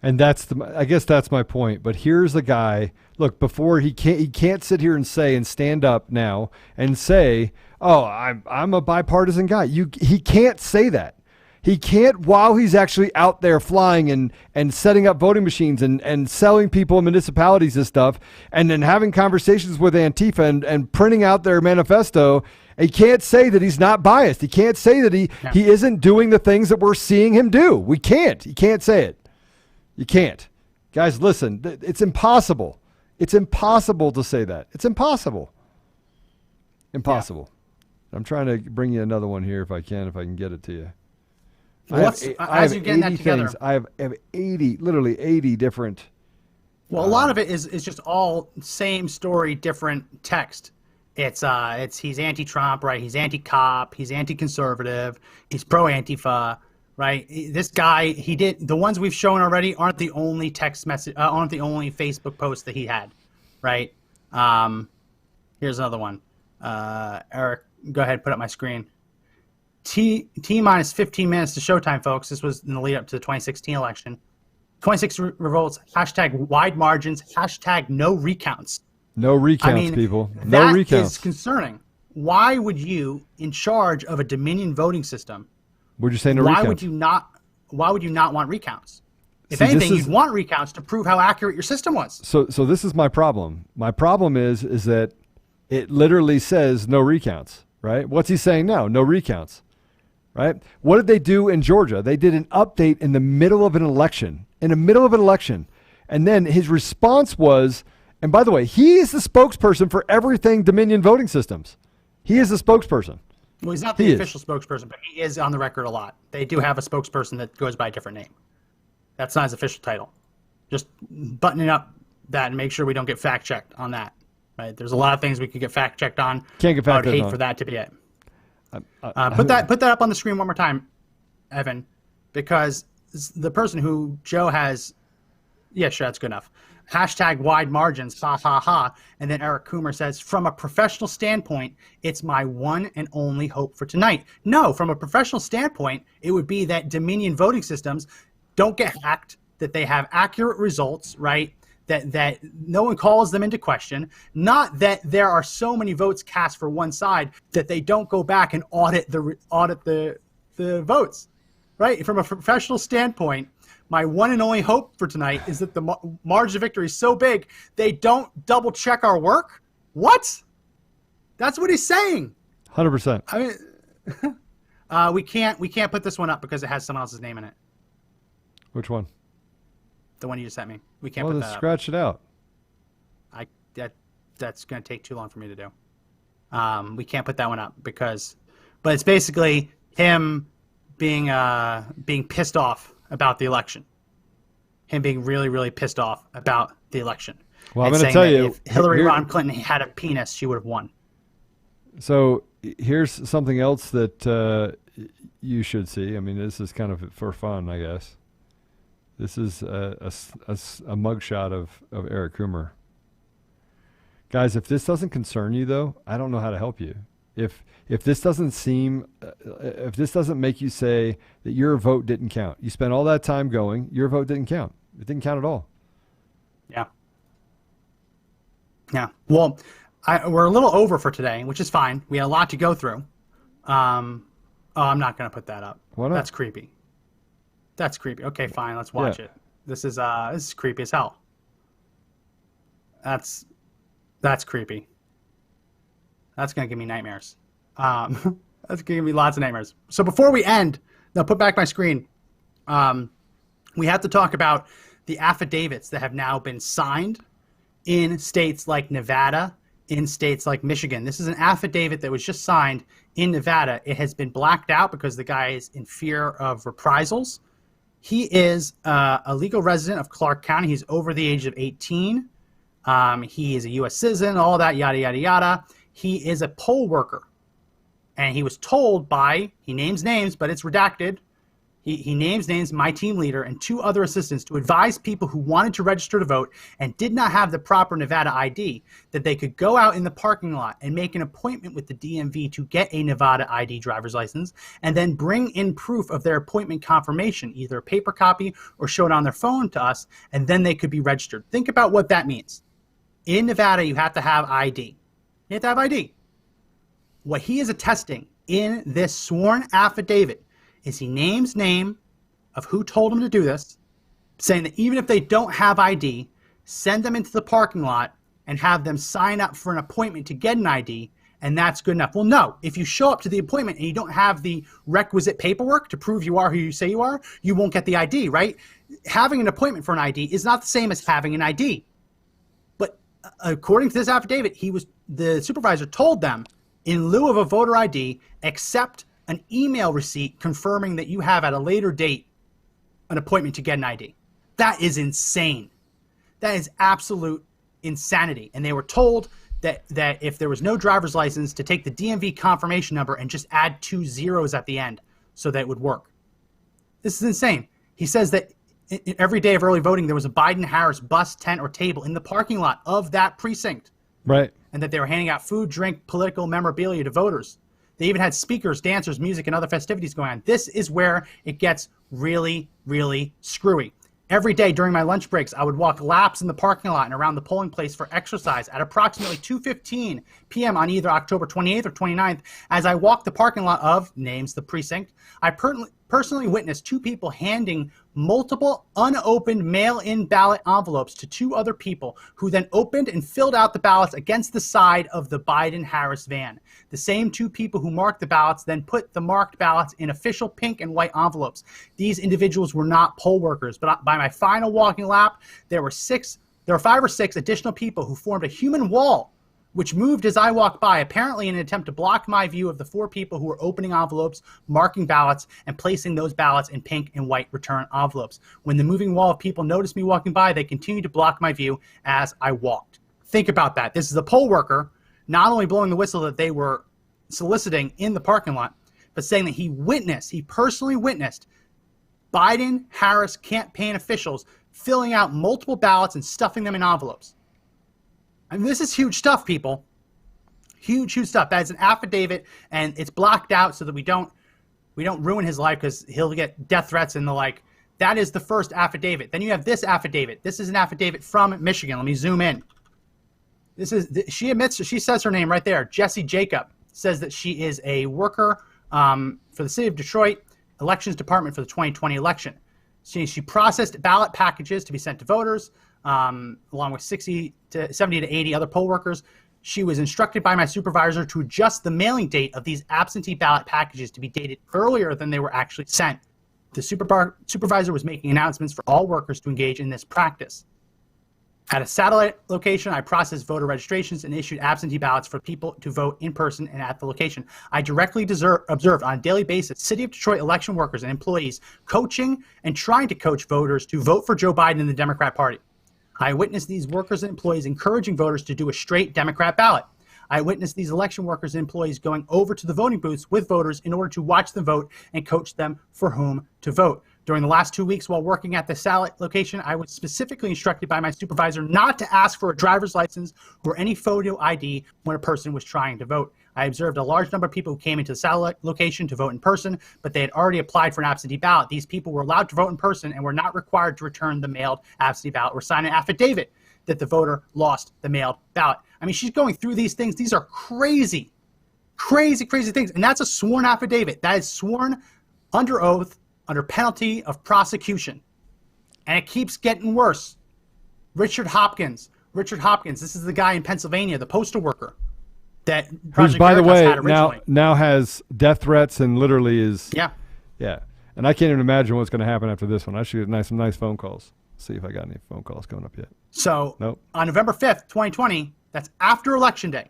And I guess that's my point. But here's the guy. Look, before he can't sit here and stand up now and say, "Oh, I'm a bipartisan guy." He can't say that. He can't while he's actually out there flying and setting up voting machines and selling people in municipalities this stuff, and then having conversations with Antifa and printing out their manifesto. He can't say that he's not biased. He can't say that he isn't doing the things that we're seeing him do. We can't. He can't say it. You can't. Guys, listen, it's impossible. It's impossible to say that. It's impossible. Impossible. Yeah. I'm trying to bring you another one here if I can get it to you. As you're getting that together. I have 80, literally 80 different. Well, a lot of it is just all same story, different text. It's he's anti-Trump, right? He's anti-cop, he's anti-conservative, he's pro-Antifa. Right, this guy, the ones we've shown already aren't the only text message, aren't the only Facebook posts that he had, right? Here's another one. Eric, go ahead, put up my screen. T minus 15 minutes to showtime, folks. This was in the lead up to the 2016 election. 26 revolts, hashtag wide margins, hashtag no recounts. No recounts, people. No recounts. That is concerning. Why would you, in charge of a Dominion voting system, would you say no recounts? Why would you not want recounts? If anything, you'd want recounts to prove how accurate your system was. So this is my problem. My problem is that it literally says no recounts, right? What's he saying now? No recounts, right? What did they do in Georgia? They did an update in the middle of an election. And then his response was, and by the way, he is the spokesperson for everything Dominion voting systems. He is the spokesperson. Well, he's not the official spokesperson, but he is on the record a lot. They do have a spokesperson that goes by a different name. That's not his official title. Just buttoning up that and make sure we don't get fact-checked on that. Right? There's a lot of things we could get fact-checked on. Can't get fact-checked on. I would hate for that to be it. Put that up on the screen one more time, Evan, because the person who Joe has... Yeah, sure, that's good enough. Hashtag wide margins, ha, ha, ha. And then Eric Coomer says, from a professional standpoint, it's my one and only hope for tonight. No, from a professional standpoint, it would be that Dominion voting systems don't get hacked, that they have accurate results, right? That no one calls them into question. Not that there are so many votes cast for one side that they don't go back and audit the votes, right? From a professional standpoint, my one and only hope for tonight is that the margin of victory is so big they don't double check our work. What? That's what he's saying. 100%. I mean, we can't put this one up because it has someone else's name in it. Which one? The one you just sent me. We can't put that up. Scratch it out. That's going to take too long for me to do. We can't put that one up but it's basically him being pissed off about the election. Him being really, really pissed off about the election. Well, I'm going to tell you, if Hillary Rodham Clinton had a penis, she would have won. So here's something else that you should see. I mean, this is kind of for fun, I guess. This is a mugshot of Eric Coomer. Guys, if this doesn't concern you, though, I don't know how to help you. If this doesn't seem, if this doesn't make you say that your vote didn't count, you spent all that time going, your vote didn't count. It didn't count at all. Yeah. Yeah. Well, we're a little over for today, which is fine. We had a lot to go through. I'm not going to put that up. Why not? That's creepy. That's creepy. Okay, fine. Let's watch it. This is creepy as hell. That's creepy. That's going to give me nightmares. That's going to give me lots of nightmares. So before we end, now put back my screen. We have to talk about the affidavits that have now been signed in states like Nevada, in states like Michigan. This is an affidavit that was just signed in Nevada. It has been blacked out because the guy is in fear of reprisals. He is a legal resident of Clark County. He's over the age of 18. He is a U.S. citizen, all that, yada, yada, yada. He is a poll worker. And he was told by, he names names, but it's redacted. He names names, my team leader, and 2 other assistants to advise people who wanted to register to vote and did not have the proper Nevada ID that they could go out in the parking lot and make an appointment with the DMV to get a Nevada ID driver's license and then bring in proof of their appointment confirmation, either a paper copy or show it on their phone to us, and then they could be registered. Think about what that means. In Nevada, you have to have ID. You have to have ID. What he is attesting in this sworn affidavit is he names name of who told him to do this, saying that even if they don't have ID, send them into the parking lot and have them sign up for an appointment to get an ID, and that's good enough. Well, no. If you show up to the appointment and you don't have the requisite paperwork to prove you are who you say you are, you won't get the ID, right? Having an appointment for an ID is not the same as having an ID. But according to this affidavit, the supervisor told them, in lieu of a voter ID, accept an email receipt confirming that you have at a later date an appointment to get an ID. That is insane. That is absolute insanity. And they were told that if there was no driver's license, to take the DMV confirmation number and just add 2 zeros at the end so that it would work. This is insane. He says that every day of early voting, there was a Biden-Harris bus, tent, or table in the parking lot of that precinct. Right. And that they were handing out food, drink, political memorabilia to voters. They even had speakers, dancers, music, and other festivities going on. This is where it gets really, really screwy. Every day during my lunch breaks, I would walk laps in the parking lot and around the polling place for exercise at approximately 2:15 p.m. on either October 28th or 29th. As I walked the parking lot of, names the precinct, I personally witnessed 2 people handing multiple unopened mail-in ballot envelopes to 2 other people who then opened and filled out the ballots against the side of the Biden-Harris van. The same 2 people who marked the ballots then put the marked ballots in official pink and white envelopes. These individuals were not poll workers, but by my final walking lap, there were 5 or 6 additional people who formed a human wall which moved as I walked by, apparently in an attempt to block my view of the 4 people who were opening envelopes, marking ballots, and placing those ballots in pink and white return envelopes. When the moving wall of people noticed me walking by, they continued to block my view as I walked. Think about that. This is a poll worker not only blowing the whistle that they were soliciting in the parking lot, but saying that he personally witnessed Biden-Harris campaign officials filling out multiple ballots and stuffing them in envelopes. I mean, this is huge stuff, people. Huge stuff. That is an affidavit, and it's blocked out so that we don't ruin his life because he'll get death threats and the like. That is the first affidavit. Then you have this affidavit. This is an affidavit from Michigan. Let me zoom in. She says her name right there. Jesse Jacob says that she is a worker for the city of Detroit elections department for the 2020 election. She processed ballot packages to be sent to voters, along with 70 to 80 other poll workers. She was instructed by my supervisor to adjust the mailing date of these absentee ballot packages to be dated earlier than they were actually sent. The supervisor was making announcements for all workers to engage in this practice. At a satellite location, I processed voter registrations and issued absentee ballots for people to vote in person and at the location. I directly observed on a daily basis City of Detroit election workers and employees coaching and trying to coach voters to vote for Joe Biden and the Democrat Party. I witnessed these workers and employees encouraging voters to do a straight Democrat ballot. I witnessed these election workers and employees going over to the voting booths with voters in order to watch them vote and coach them for whom to vote. During the last 2 weeks while working at the Sallet location, I was specifically instructed by my supervisor not to ask for a driver's license or any photo ID when a person was trying to vote. I observed a large number of people who came into the Sallet location to vote in person, but they had already applied for an absentee ballot. These people were allowed to vote in person and were not required to return the mailed absentee ballot or sign an affidavit that the voter lost the mailed ballot. I mean, she's going through these things. These are crazy, crazy, crazy things. And that's a sworn affidavit. That is sworn under oath, under penalty of prosecution. And it keeps getting worse. Richard Hopkins, this is the guy in Pennsylvania, the postal worker that who's, by the way, had originally. now has death threats and literally is. Yeah. And I can't even imagine what's going to happen after this one. I should get some nice phone calls. See if I got any phone calls coming up yet. So nope. On November 5th, 2020, that's after Election Day.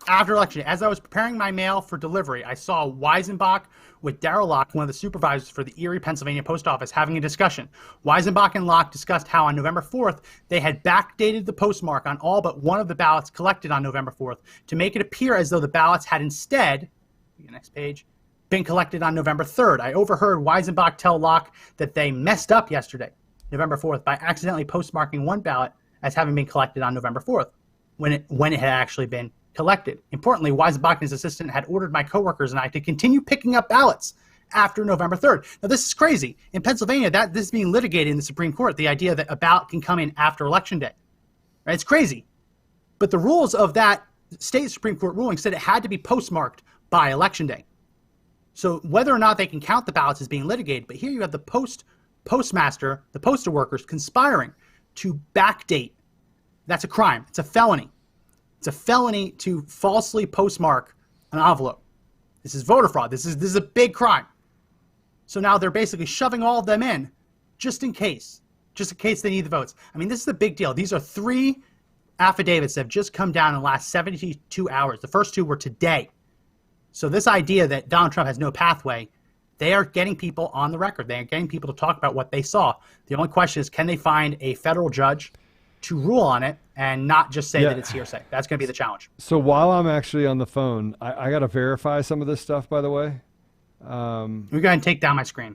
As I was preparing my mail for delivery, I saw Weisenbach with Darrell Locke, one of the supervisors for the Erie, Pennsylvania post office, having a discussion. Weisenbach and Locke discussed how on November 4th, they had backdated the postmark on all but one of the ballots collected on November 4th to make it appear as though the ballots had instead, next page, been collected on November 3rd. I overheard Weisenbach tell Locke that they messed up yesterday, November 4th, by accidentally postmarking one ballot as having been collected on November 4th, when it had actually been collected. Importantly, Weisenbach and his assistant had ordered my coworkers and I to continue picking up ballots after November 3rd. Now, this is crazy. In Pennsylvania, this is being litigated in the Supreme Court, the idea that a ballot can come in after Election Day. Right? It's crazy. But the rules of that state Supreme Court ruling said it had to be postmarked by Election Day. So whether or not they can count the ballots is being litigated, but here you have the postmaster, the postal workers conspiring to backdate. That's a crime. It's a felony. It's a felony to falsely postmark an envelope. This is voter fraud. This is a big crime. So now they're basically shoving all of them in just in case they need the votes. I mean, this is a big deal. These are 3 affidavits that have just come down in the last 72 hours. The first 2 were today. So this idea that Donald Trump has no pathway, they are getting people on the record. They are getting people to talk about what they saw. The only question is, can they find a federal judge to rule on it and not just say that it's hearsay? That's going to be the challenge. So while I'm actually on the phone, I got to verify some of this stuff, by the way. We're going to go ahead and take down my screen.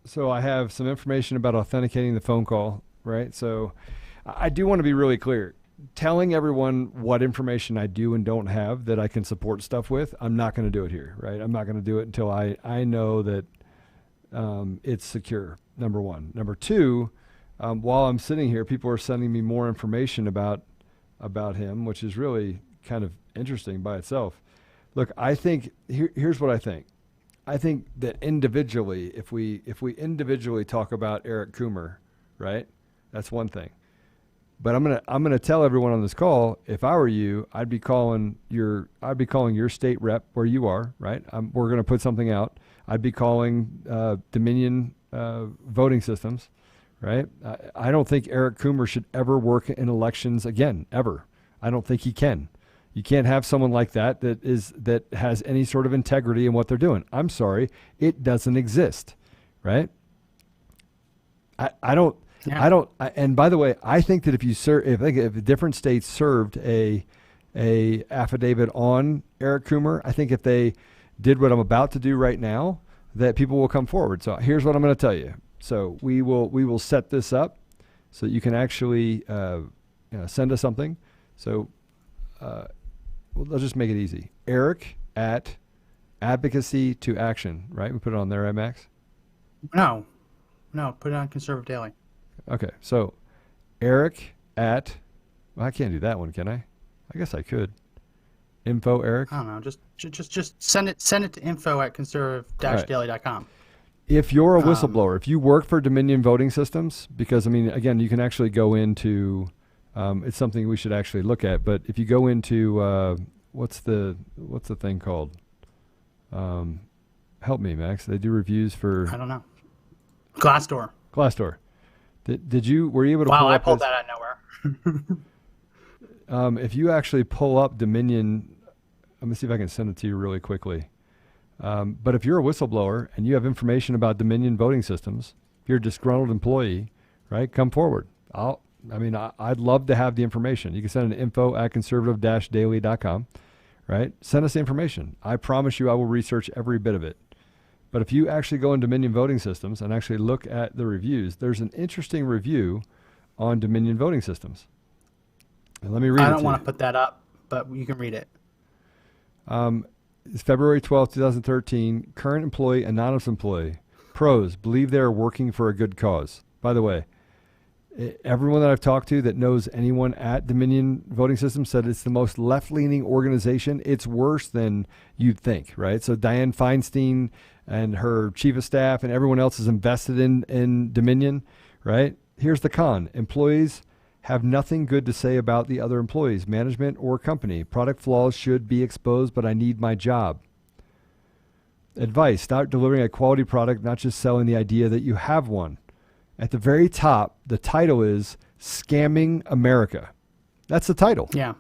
So I have some information about authenticating the phone call, right? So I do want to be really clear. Telling everyone what information I do and don't have that I can support stuff with, I'm not going to do it here, right? I'm not going to do it until I know that it's secure, number one. Number two, while I'm sitting here, people are sending me more information about him, which is really kind of interesting by itself. Look, I think here's what I think. I think that individually, if we individually talk about Eric Coomer, right? That's one thing. But I'm gonna tell everyone on this call, if I were you, I'd be calling your state rep where you are, right? We're gonna put something out. I'd be calling Dominion Voting Systems. Right? I don't think Eric Coomer should ever work in elections again, ever. I don't think he can. You can't have someone like that has any sort of integrity in what they're doing. I'm sorry, it doesn't exist, right? I don't. And by the way, I think that if different states served a affidavit on Eric Coomer, I think if they did what I'm about to do right now, that people will come forward. So here's what I'm going to tell you. So we will set this up so that you can actually send us something. So let's just make it easy. Eric at Advocacy to Action, right? We put it on there, right, Max? No, put it on Conservative Daily. Okay, so Eric at, well, I can't do that one, can I? I guess I could. Info, Eric? I don't know. Just send it to info@conservative-daily.com. If you're a whistleblower, if you work for Dominion Voting Systems, because I mean, again, you can actually go into, it's something we should actually look at. But if you go into, what's the thing called? Help me, Max. They do reviews for. I don't know. Glassdoor. Were you able to? Wow, pull I up pulled this? that out of nowhere. If you actually pull up Dominion, let me see if I can send it to you really quickly. But if you're a whistleblower and you have information about Dominion Voting Systems, if you're a disgruntled employee, right, come forward. I mean, I'd love to have the information. You can send it to info@conservative-daily.com, right? Send us the information. I promise you I will research every bit of it. But if you actually go in Dominion Voting Systems and actually look at the reviews, there's an interesting review on Dominion Voting Systems. And let me read it. I don't want to put that up, but you can read it. It's February 12th, 2013. Current employee, anonymous employee. Pros, believe they are working for a good cause. By the way, everyone that I've talked to that knows anyone at Dominion Voting Systems said it's the most left-leaning organization. It's worse than you'd think, right? So Dianne Feinstein and her chief of staff and everyone else is invested in Dominion, right? Here's the con. Employees have nothing good to say about the other employees, management, or company. Product flaws should be exposed, but I need my job. Advice, start delivering a quality product, not just selling the idea that you have one. At the very top, the title is Scamming America. That's the title. Yeah.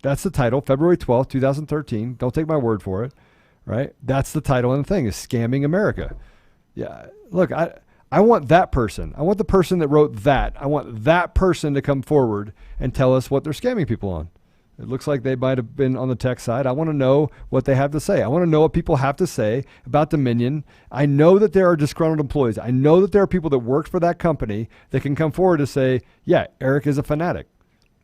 That's the title, February 12th, 2013. Don't take my word for it, right? That's the title, and the thing is Scamming America. Yeah, look, I want that person. I want the person that wrote that. I want that person to come forward and tell us what they're scamming people on. It looks like they might have been on the tech side. I want to know what they have to say. I want to know what people have to say about Dominion. I know that there are disgruntled employees. I know that there are people that worked for that company that can come forward to say, yeah, Eric is a fanatic,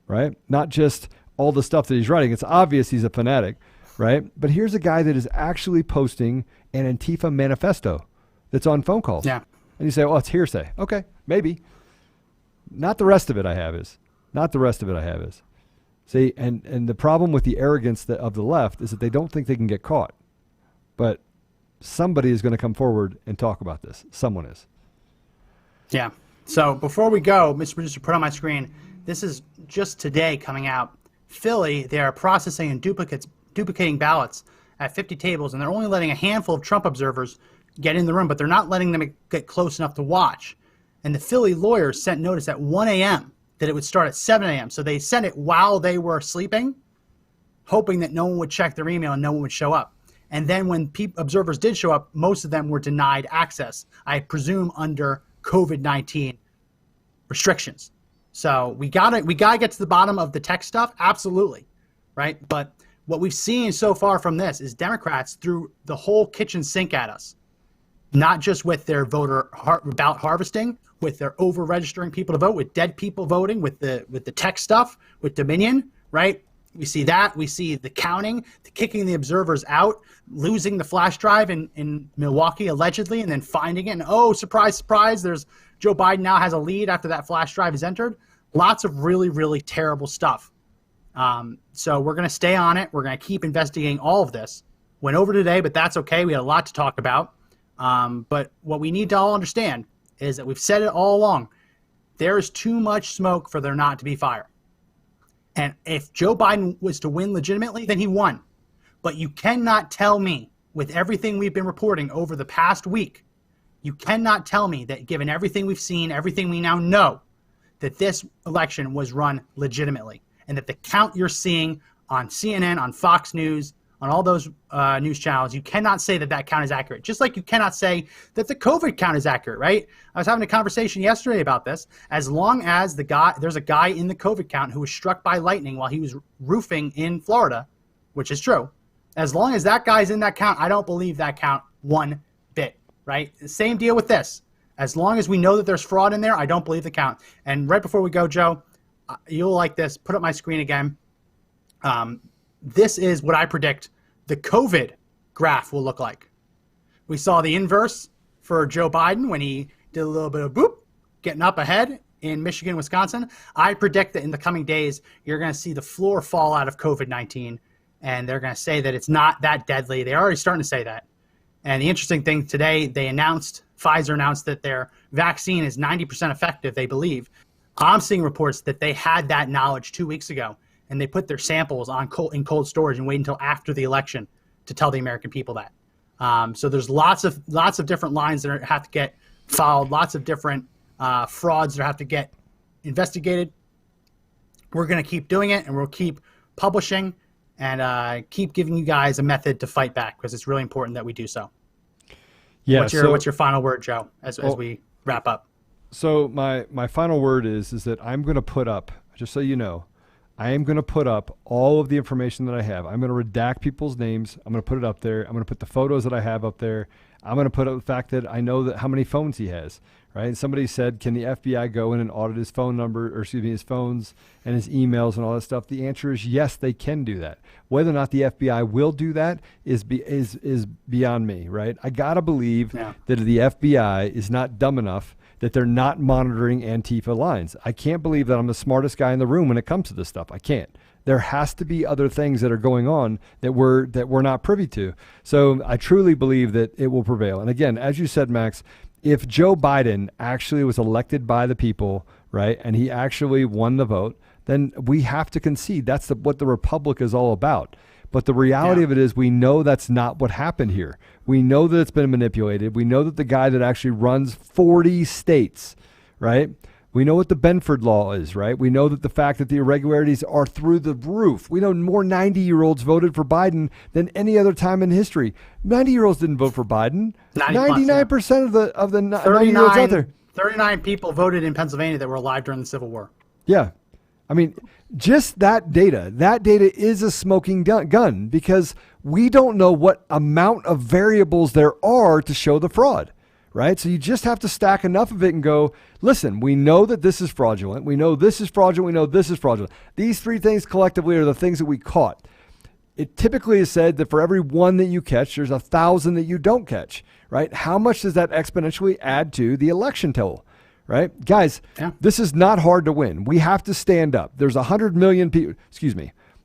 right? Not just all the stuff that he's writing. It's obvious he's a fanatic, right? But here's a guy that is actually posting an Antifa manifesto that's on phone calls. Yeah. And you say, well, it's hearsay. Okay, maybe. Not the rest of it I have is. See, and the problem with the arrogance of the left is that they don't think they can get caught. But somebody is going to come forward and talk about this. Someone is. Yeah. So before we go, Mr. Producer, put on my screen, this is just today coming out. Philly, they are processing and duplicating ballots at 50 tables, and they're only letting a handful of Trump observers get in the room, but they're not letting them get close enough to watch. And the Philly lawyers sent notice at 1 a.m. that it would start at 7 a.m. So they sent it while they were sleeping, hoping that no one would check their email and no one would show up. And then when observers did show up, most of them were denied access, I presume under COVID-19 restrictions. So we gotta get to the bottom of the tech stuff, absolutely, right? But what we've seen so far from this is Democrats threw the whole kitchen sink at us, not just with their voter ballot harvesting, with their over-registering people to vote, with dead people voting, with the tech stuff, with Dominion, right? We see that. We see the counting, the kicking the observers out, losing the flash drive in Milwaukee allegedly, and then finding it. And oh, surprise, surprise, there's Joe Biden now has a lead after that flash drive is entered. Lots of really, really terrible stuff. So we're going to stay on it. We're going to keep investigating all of this. Went over today, but that's okay. We had a lot to talk about. But what we need to all understand is that we've said it all along. There is too much smoke for there not to be fire. And if Joe Biden was to win legitimately, then he won. But you cannot tell me, with everything we've been reporting over the past week, you cannot tell me that given everything we've seen, everything we now know, that this election was run legitimately. And that the count you're seeing on CNN, on Fox News, on all those news channels, you cannot say that count is accurate. Just like you cannot say that the COVID count is accurate, right? I was having a conversation yesterday about this. As long as there's a guy in the COVID count who was struck by lightning while he was roofing in Florida, which is true. As long as that guy's in that count, I don't believe that count one bit, right? Same deal with this. As long as we know that there's fraud in there, I don't believe the count. And right before we go, Joe, you'll like this. Put up my screen again. This is what I predict the COVID graph will look like. We saw the inverse for Joe Biden when he did a little bit of boop, getting up ahead in Michigan, Wisconsin. I predict that in the coming days, you're going to see the floor fall out of COVID-19, and they're going to say that it's not that deadly. They're already starting to say that. And the interesting thing today, Pfizer announced that their vaccine is 90% effective, they believe. I'm seeing reports that they had that knowledge 2 weeks ago, and they put their samples in cold storage and wait until after the election to tell the American people that. So there's lots of different lines that have to get followed, lots of different frauds that have to get investigated. We're going to keep doing it, and we'll keep publishing and keep giving you guys a method to fight back, because it's really important that we do so. Yeah. What's your final word, Joe, as we wrap up? So my final word is that I'm going to put up, just so you know, I am going to put up all of the information that I have. I'm going to redact people's names. I'm going to put it up there. I'm going to put the photos that I have up there. I'm going to put up the fact that I know that how many phones he has, right? And somebody said, can the FBI go in and audit his phone number, or excuse me, his phones and his emails and all that stuff? The answer is yes, they can do that. Whether or not the FBI will do that is beyond me, right? I got to believe that the FBI is not dumb enough that they're not monitoring Antifa lines. I can't believe that I'm the smartest guy in the room when it comes to this stuff. I can't. There has to be other things that are going on that we're not privy to. So I truly believe that it will prevail. And again, as you said, Max, if Joe Biden actually was elected by the people, right, and he actually won the vote, then we have to concede that's what the Republic is all about. But the reality of it is we know that's not what happened here. We know that it's been manipulated. We know that the guy that actually runs 40 states, right? We know what the Benford law is, right? We know that the fact that the irregularities are through the roof. We know more 90-year-olds voted for Biden than any other time in history. 90-year-olds didn't vote for Biden. 99% of the 90-year-olds out there. 39 people voted in Pennsylvania that were alive during the Civil War. Yeah. I mean, just that data is a smoking gun because we don't know what amount of variables there are to show the fraud, right? So you just have to stack enough of it and go, listen, we know that this is fraudulent. We know this is fraudulent. We know this is fraudulent. These three things collectively are the things that we caught. It typically is said that for every one that you catch, there's 1,000 that you don't catch, right? How much does that exponentially add to the election total? Right? Guys, This is not hard to win. We have to stand up. There's 100 million people,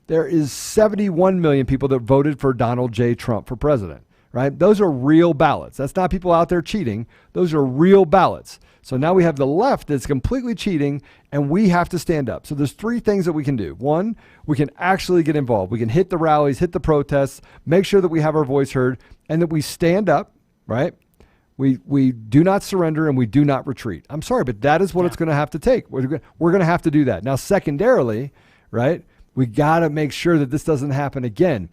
there is 71 million people that voted for Donald J. Trump for president, right? Those are real ballots. That's not people out there cheating. Those are real ballots. So now we have the left that's completely cheating, and we have to stand up. So there's three things that we can do. One, we can actually get involved. We can hit the rallies, hit the protests, make sure that we have our voice heard, and that we stand up, right? We do not surrender and we do not retreat. I'm sorry, but that is what it's going to have to take. We're going to have to do that. Now, secondarily, right, we got to make sure that this doesn't happen again.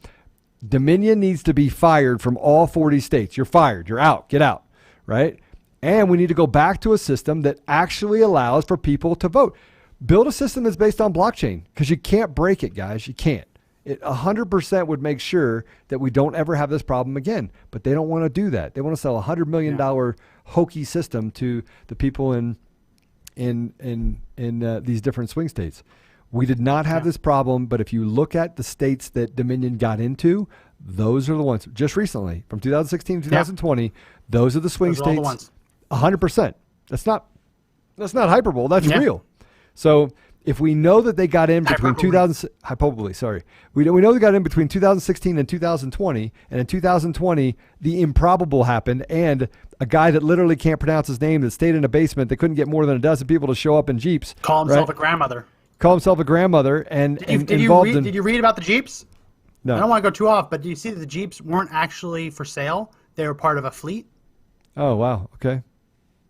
Dominion needs to be fired from all 40 states. You're fired. You're out. Get out, right? And we need to go back to a system that actually allows for people to vote. Build a system that's based on blockchain because you can't break it, guys. You can't. It 100% would make sure that we don't ever have this problem again. But they don't want to do that. They want to sell a $100 million hokey system to the people in these different swing states. We did not have this problem, but if you look at the states that Dominion got into, those are the ones just recently from 2016 to 2020. Those are the swing states. All the ones. 100%. That's not hyperbole. That's real. So if we know that they got in between 2016 and 2020, and in 2020 the improbable happened, and a guy that literally can't pronounce his name that stayed in a basement that couldn't get more than a dozen people to show up in Jeeps, call himself a grandmother, and did you read about the Jeeps? No, I don't want to go too off, but do you see that the Jeeps weren't actually for sale? They were part of a fleet. Oh wow, okay.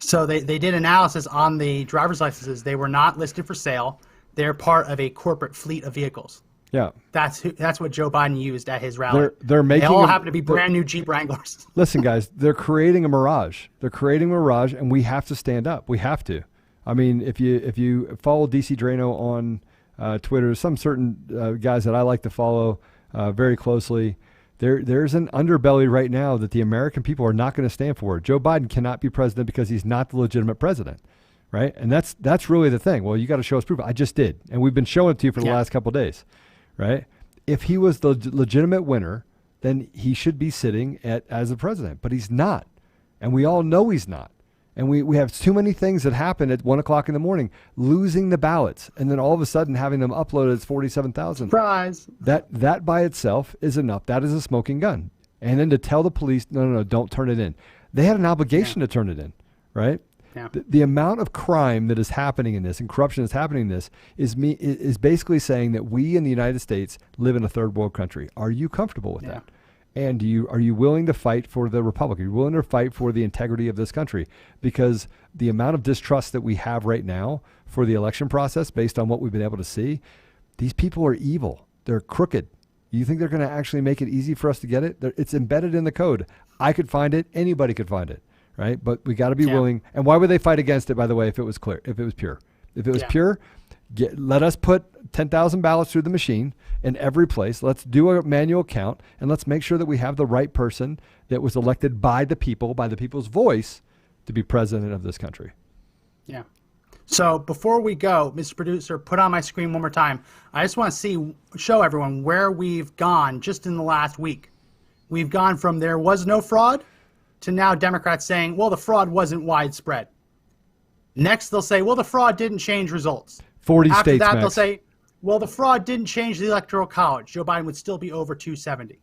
So they did analysis on the driver's licenses. They were not listed for sale. They're part of a corporate fleet of vehicles. Yeah, that's what Joe Biden used at his rally. They all happen to be brand new Jeep Wranglers. Listen, guys, they're creating a mirage. And we have to stand up. We have to. I mean, if you follow DC Drano on Twitter, some certain guys that I like to follow very closely. There's an underbelly right now that the American people are not going to stand for. Joe Biden cannot be president because he's not the legitimate president, right? And that's really the thing. Well, you got to show us proof. I just did, and we've been showing it to you for the last couple of days, right? If he was the legitimate winner, then he should be sitting as a president, but he's not, and we all know he's not. And we have too many things that happen at 1 o'clock in the morning, losing the ballots, and then all of a sudden having them uploaded as 47,000. Surprise! That by itself is enough. That is a smoking gun. And then to tell the police, no, don't turn it in. They had an obligation to turn it in, right? Yeah. The amount of crime that is happening in this and corruption that's happening in this is basically saying that we in the United States live in a third world country. Are you comfortable with that? And are you willing to fight for the republic? Are you willing to fight for the integrity of this country? Because the amount of distrust that we have right now for the election process, based on what we've been able to see, these people are evil. They're crooked. You think they're going to actually make it easy for us to get it? It's embedded in the code. I could find it. Anybody could find it, right? But we got to be Yeah. willing. And why would they fight against it, by the way, if it was clear, if it was pure? If it was Yeah. pure, let us put 10,000 ballots through the machine in every place. Let's do a manual count, and let's make sure that we have the right person that was elected by the people, by the people's voice, to be president of this country. Yeah. So before we go, Mr. Producer, put on my screen one more time. I just want to show everyone where we've gone just in the last week. We've gone from there was no fraud to now Democrats saying, well, the fraud wasn't widespread. Next, they'll say, well, the fraud didn't change results. 40 After states, that, Max. they'll say, well, the fraud didn't change the Electoral College. Joe Biden would still be over 270.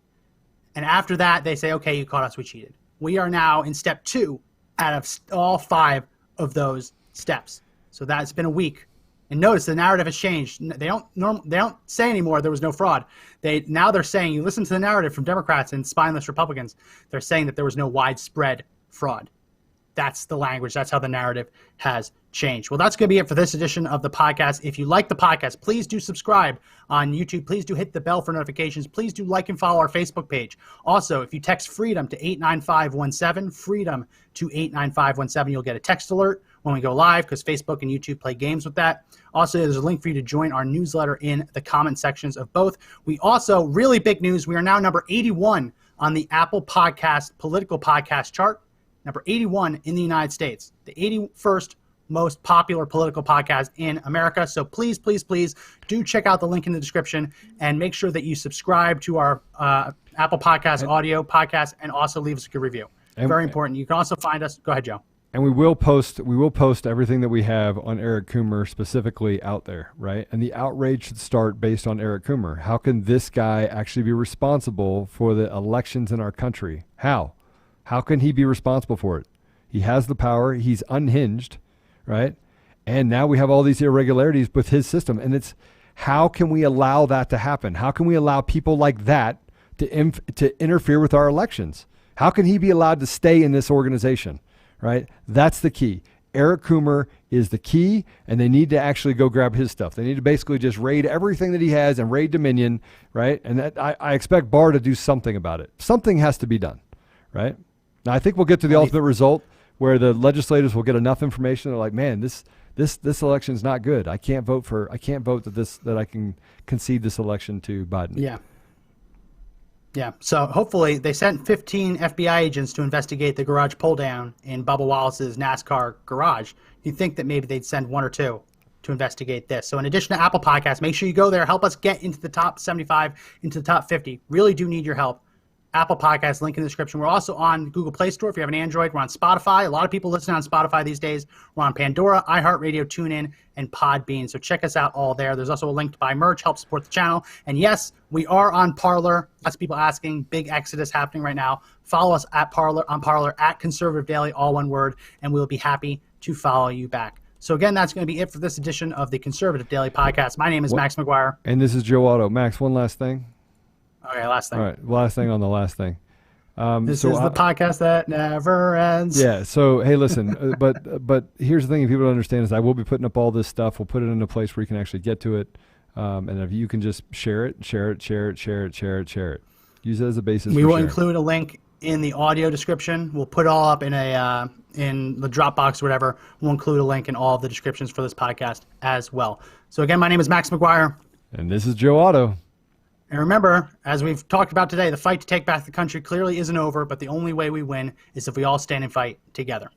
And after that, they say, okay, you caught us, we cheated. We are now in step 2 out of all 5 of those steps. So that's been a week. And notice the narrative has changed. They don't say anymore there was no fraud. Now they're saying, you listen to the narrative from Democrats and spineless Republicans, they're saying that there was no widespread fraud. That's the language. That's how the narrative has changed. Well, that's going to be it for this edition of the podcast. If you like the podcast, please do subscribe on YouTube. Please do hit the bell for notifications. Please do like and follow our Facebook page. Also, if you text FREEDOM to 89517, FREEDOM to 89517, you'll get a text alert when we go live because Facebook and YouTube play games with that. Also, there's a link for you to join our newsletter in the comment sections of both. We also, really big news, we are now number 81 on the Apple Podcast political podcast chart. Number 81 in the United States, the 81st most popular political podcast in America. So please, please, please do check out the link in the description and make sure that you subscribe to our Apple Podcast audio podcast and also leave us a good review. Very important. You can also find us. Go ahead, Joe. And we will post everything that we have on Eric Coomer specifically out there, right? And the outrage should start based on Eric Coomer. How can this guy actually be responsible for the elections in our country? How can he be responsible for it? He has the power. He's unhinged, right? And now we have all these irregularities with his system. And it's how can we allow that to happen? How can we allow people like that to interfere with our elections? How can he be allowed to stay in this organization, right? That's the key. Eric Coomer is the key, and they need to actually go grab his stuff. They need to basically just raid everything that he has and raid Dominion, right? And that, I expect Barr to do something about it. Something has to be done, right? Now, I think we'll get to the ultimate result where the legislators will get enough information. They're like, man, this election is not good. I can't vote that I can concede this election to Biden. Yeah. Yeah. So hopefully they sent 15 FBI agents to investigate the garage pull down in Bubba Wallace's NASCAR garage. You'd think that maybe they'd send 1 or 2 to investigate this. So in addition to Apple Podcasts, make sure you go there, help us get into the top 75, into the top 50. Really do need your help. Apple Podcasts, link in the description. We're also on Google Play Store. If you have an Android, we're on Spotify. A lot of people listen on Spotify these days. We're on Pandora, iHeartRadio, TuneIn, and Podbean. So check us out all there. There's also a link to buy merch, help support the channel. And yes, we are on Parler. Lots of people asking. Big exodus happening right now. Follow us at Parler, on Parler, at Conservative Daily, all one word, and we'll be happy to follow you back. So again, that's going to be it for this edition of the Conservative Daily Podcast. My name is Max McGuire. And this is Joe Otto. Max, one last thing. Okay, last thing. All right, last thing on the last thing. This is the podcast that never ends. Yeah. So hey, listen. but here's the thing: if people don't understand is I will be putting up all this stuff. We'll put it in a place where you can actually get to it, and if you can just share it. Use it as a basis. We for will sharing. include a link in the audio description. We'll put it all up in in the Dropbox or whatever. We'll include a link in all of the descriptions for this podcast as well. So again, my name is Max McGuire. And this is Joe Otto. And remember, as we've talked about today, the fight to take back the country clearly isn't over, but the only way we win is if we all stand and fight together.